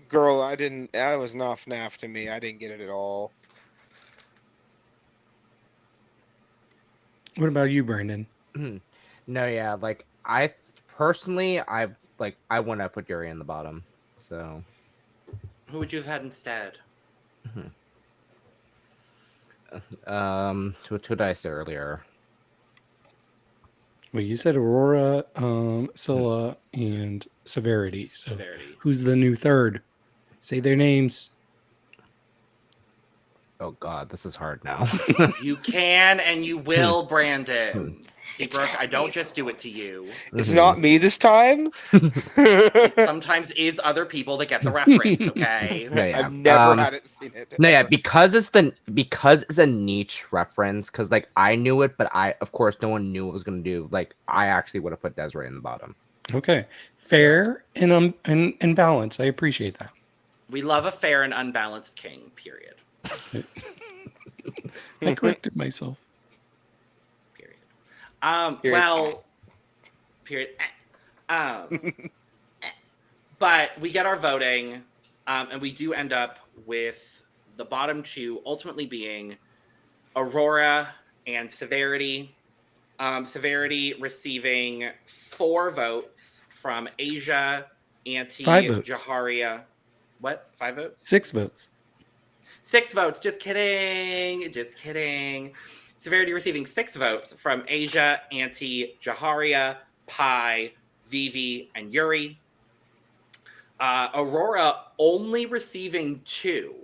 girl, that was not FNAF to me. I didn't get it at all. What about you, Brandon? No, yeah, like I personally, I wouldn't have put Yuri in the bottom. So, who would you have had instead? Who did I say earlier? Well, you said Aurora, Scylla, and Severity. So Severity. who's the new third? Say their names. Oh God, this is hard now. You can and you will, Brandon. See, Brooke, I don't just do it to you. It's not me this time. It sometimes is other people that get the reference, okay? No, yeah. I've never had it seen it. No, yeah, ever. because it's a niche reference. Because like I knew it, but of course no one knew what it was gonna do. Like I actually would have put Desiree in the bottom. Okay, fair and balance. I appreciate that. We love a fair and unbalanced king, period. I corrected myself. Period. Period. Well, period. But we get our voting, and we do end up with the bottom two ultimately being Aurora and Severity. Severity receiving 4 votes from Asia, Auntie, 5 votes. Jaharia. What? 5 votes? 6 votes. 6 votes. Just kidding. Just kidding. Severity receiving 6 votes from Asia, Auntie, Jaharia, Pi, Vivi, and Yuri. Aurora only receiving 2.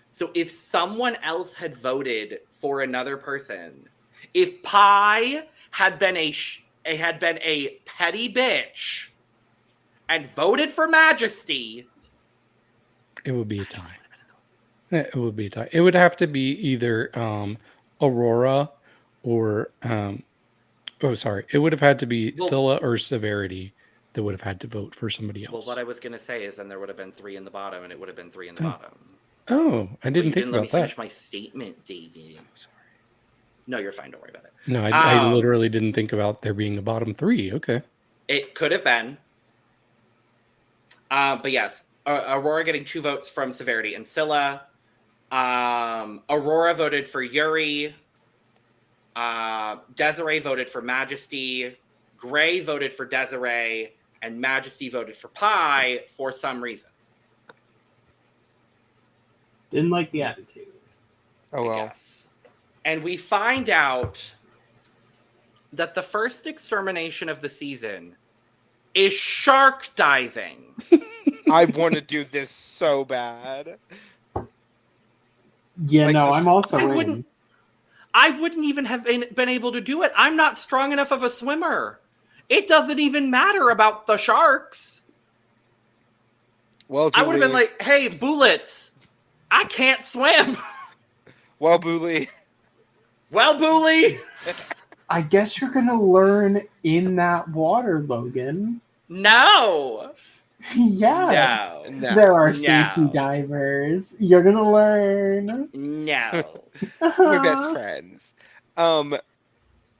So if someone else had voted for another person, if Pi had been a petty bitch and voted for Majesty, It would be a tie. It would be a tie. It would have to be either Aurora or it would have had to be Scylla or Severity that would have had to vote for somebody else. well, what I was going to say is then there would have been 3 in the bottom, and it would have been 3 in the bottom. Oh, I didn't think let me about finish that. my statement, David. I'm sorry. No, you're fine. Don't worry about it. No, I literally didn't think about there being a bottom 3. Okay. It could have been. But yes, Aurora getting 2 votes from Severity and Scylla. Aurora voted for Yuri. Desiree voted for Majesty. Gray voted for Desiree. And Majesty voted for Pi for some reason. Didn't like the attitude. Oh I well. guess. And we find out that the first extermination of the season is shark diving. I want to do this so bad. Yeah, Like no, this- I'm also I in. wouldn't- I wouldn't even have been able to do it. I'm not strong enough of a swimmer. It doesn't even matter about the sharks. Well, I would have been Julie- like, hey, bullets, I can't swim. well, Boulet. Well, Boulet. I guess you're gonna learn in that water, Logan. No. Yeah. No. There are No. safety divers. You're gonna learn. No. We're best friends.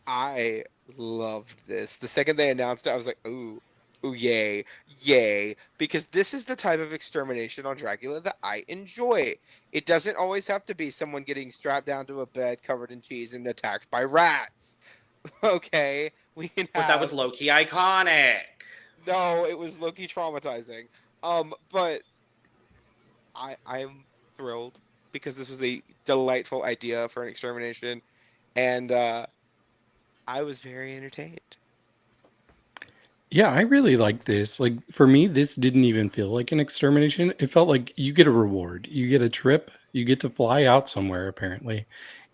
I loved this. The second they announced it, I was like, ooh, yay, because this is the type of extermination on Dragula that I enjoy. It doesn't always have to be someone getting strapped down to a bed covered in cheese and attacked by rats. Okay, we can have... But that was low-key iconic. No, it was low-key traumatizing. But I'm thrilled because this was a delightful idea for an extermination, and I was very entertained. Yeah, I really like this. Like for me, this didn't even feel like an extermination. It felt like you get a reward. You get a trip. You get to fly out somewhere, apparently.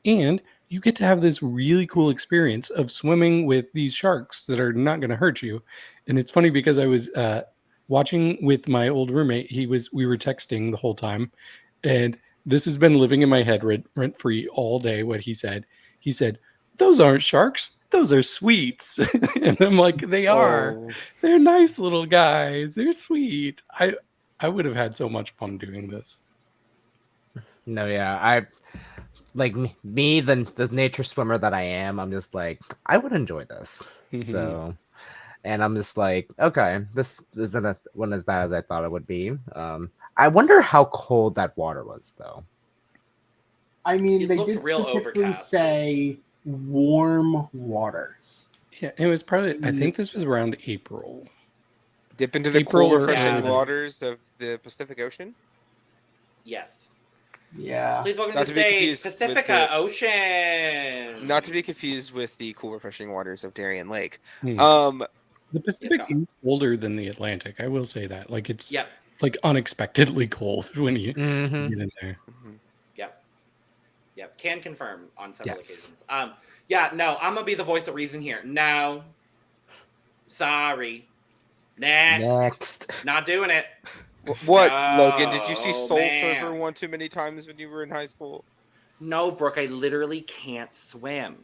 And you get to have this really cool experience of swimming with these sharks that are not going to hurt you. And it's funny because I was watching with my old roommate. We were texting the whole time. And this has been living in my head rent free all day. What he said, those aren't sharks. Those are sweets. And I'm like, they are. Oh. They're nice little guys. They're sweet. I would have had so much fun doing this. No, yeah, I like me, the nature swimmer that I am. I'm just like, I would enjoy this. So, and I'm just like, okay, this isn't one as bad as I thought it would be. I wonder how cold that water was, though. I mean, It they looked did real specifically overcast. say warm waters. Yeah, it was probably. I think this was around April. Dip into the April cool, or refreshing early. waters of the Pacific Ocean. Yes. Yeah. Please welcome Not to to the be stage, confused with Pacifica the- Ocean. Not to be confused with the cool, refreshing waters of Darien Lake. The Pacific Yes, is colder than the Atlantic. I will say that. Like it's Yep. like unexpectedly cold when you get in there. Yep. Can confirm on several Yes. occasions. Yeah, no, I'm gonna be the voice of reason here. No. Sorry. Next. Not doing it. What, No, Logan? Did you see Soul man. Surfer one too many times when you were in high school? No, Brooke, I literally can't swim.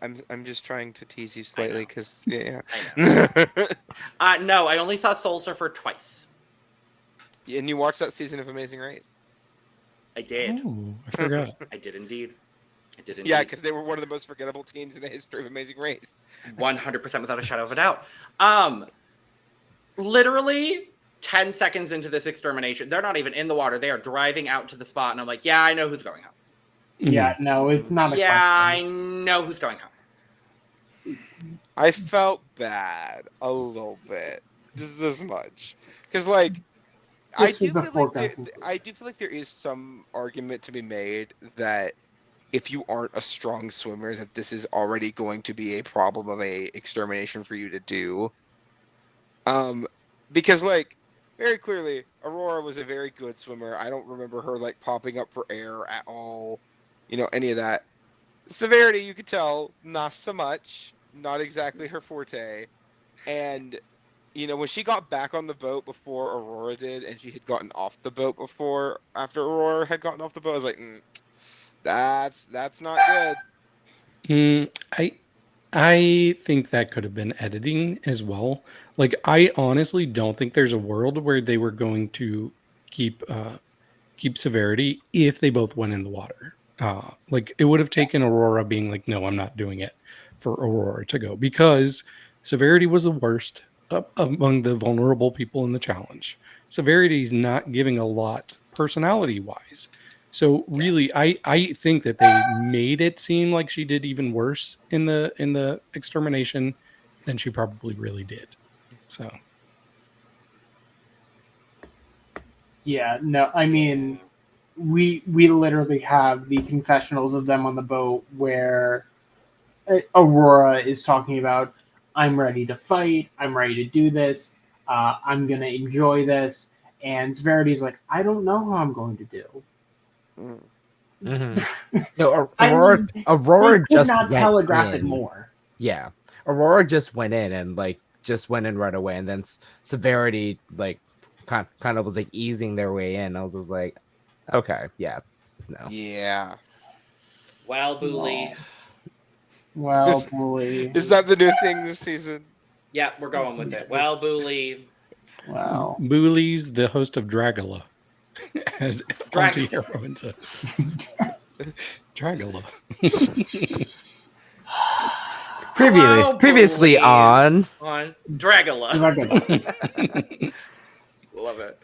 I'm just trying to tease you slightly because yeah. No, I only saw Soul Surfer twice. And you watched that season of Amazing Race? I did. Oh, I forgot. I did indeed. Yeah, because they were one of the most forgettable teams in the history of Amazing Race. 100% without a shadow of a doubt. Literally 10 seconds into this extermination, they're not even in the water. They are driving out to the spot, and I'm like, yeah, I know who's going home. Yeah, no, it's not a I question. know who's going home. I felt bad a little bit, just this much, because like I This do was a feel foregone like I do feel like there is some argument to be made that if you aren't a strong swimmer, that this is already going to be a problem of a extermination for you to do. Because like very clearly, Aurora was a very good swimmer. I don't remember her like popping up for air at all, you know, any of that. Severity, you could tell, not so much, not exactly her forte. And you know, when she got back on the boat before Aurora did, and she had gotten off the boat after Aurora had gotten off the boat, I was like, that's not good. I think that could have been editing as well. Like, I honestly don't think there's a world where they were going to keep Severity if they both went in the water. Like, it would have taken Aurora being like, no, I'm not doing it, for Aurora to go, because Severity was the worst among the vulnerable people in the challenge. Severity's not giving a lot personality wise. So really, I think that they made it seem like she did even worse in the extermination than she probably really did. So Yeah, no, I mean, we literally have the confessionals of them on the boat where Aurora is talking about, I'm ready to fight, I'm ready to do this, I'm gonna enjoy this, and Severity's like, I don't know how I'm going to do. No, Aurora Aurora could just not went telegraph it in. more. Yeah, Aurora just went in and just went in right away, and then Severity kind of was like easing their way in. I was just like, okay, yeah, no, Yeah. Well, Boulet. Well, Boulet. Is that the new thing this season? Yeah, we're going with it. Well, Boulet. Wow. Booley's the host of Dragula, as anti-heroine said. Dragula. Previously on Dragula. Love it.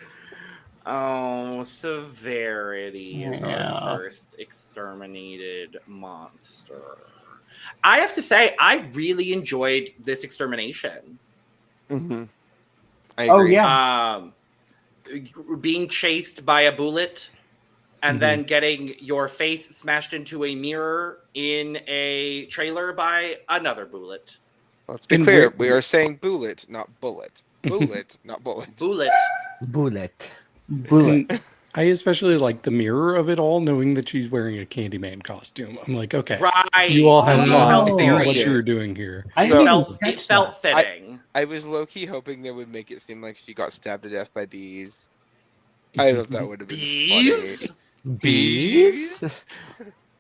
Oh, Severity is our first exterminated monster. I have to say, I really enjoyed this extermination. Mm-hmm. I agree. Oh yeah. Being chased by a bullet and then getting your face smashed into a mirror in a trailer by another bullet. Let's be clear. We are saying bullet, not bullet. Bullet, not bullet. Bullet. I especially like the mirror of it all, knowing that she's wearing a Candyman costume. I'm like, okay, right. you all had felt what you were doing here. It felt fitting. I was low-key hoping they would make it seem like she got stabbed to death by bees. I thought that would have been funny. Bees?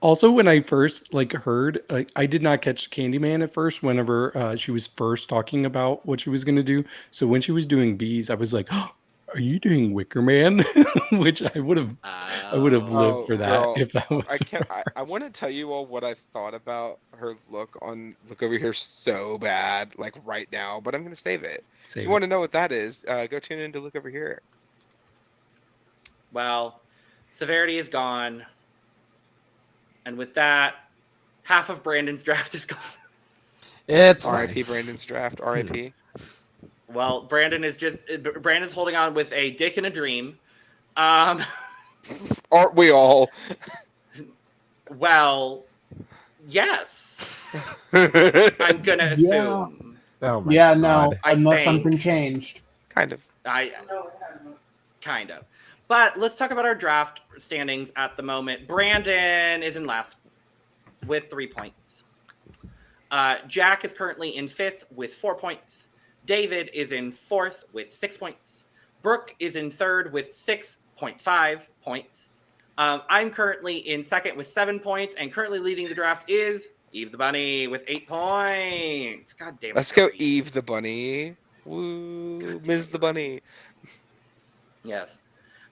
Also, when I first heard, I did not catch Candyman at first. Whenever she was first talking about what she was going to do, so when she was doing bees, I was like, oh, "Are you doing Wicker Man?" Which I would have lived for that, girl, if that was. I want to tell you all what I thought about her look over here so bad, like right now, but I'm going to save it. If you want to know what that is, go tune in to Look Over Here. Well, Severity is gone. And with that, half of Brandon's draft is gone. It's R.I.P. Brandon's draft. R.I.P. Well, Brandon's holding on with a dick and a dream. Aren't we all? Well, yes. I'm gonna assume. Oh my Yeah, God. no, unless think. something changed. Kind of. Kind of. But let's talk about our draft standings at the moment. Brandon is in last with 3 points. Jack is currently in 5th with 4 points. David is in 4th with 6 points. Brooke is in 3rd with 6.5 points. I'm currently in 2nd with 7 points, and currently leading the draft is Eve the Bunny with 8 points. God damn it. Let's go, Eve the Bunny. Woo, Ms. the Bunny. Yes.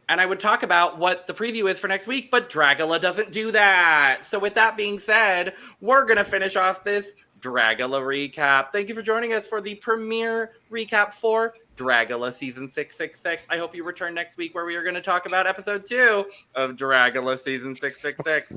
And I would talk about what the preview is for next week, but Dragula doesn't do that. So with that being said, we're going to finish off this Dragula recap. Thank you for joining us for the premiere recap for Dragula Season 666. I hope you return next week where we are going to talk about Episode 2 of Dragula Season 666.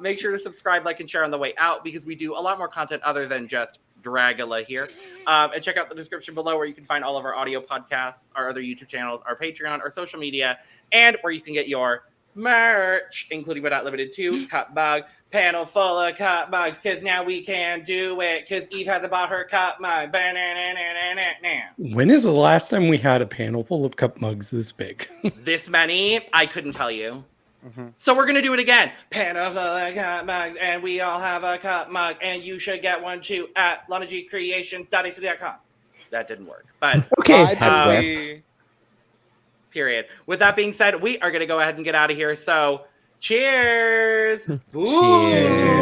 Make sure to subscribe, like, and share on the way out because we do a lot more content other than just Dragula here. And check out the description below where you can find all of our audio podcasts, our other YouTube channels, our Patreon, our social media, and where you can get your merch, including but not limited to cup mug, panel full of cup mugs, because now we can do it, because Eve hasn't bought her cup mug. When is the last time we had a panel full of cup mugs this big? This many? I couldn't tell you. Mm-hmm. So we're going to do it again. Panel full of cup mugs, and we all have a cup mug, and you should get one too at lonagcreations.ac.com. That didn't work, but Okay, period. With that being said, we are going to go ahead and get out of here. So cheers. Cheers.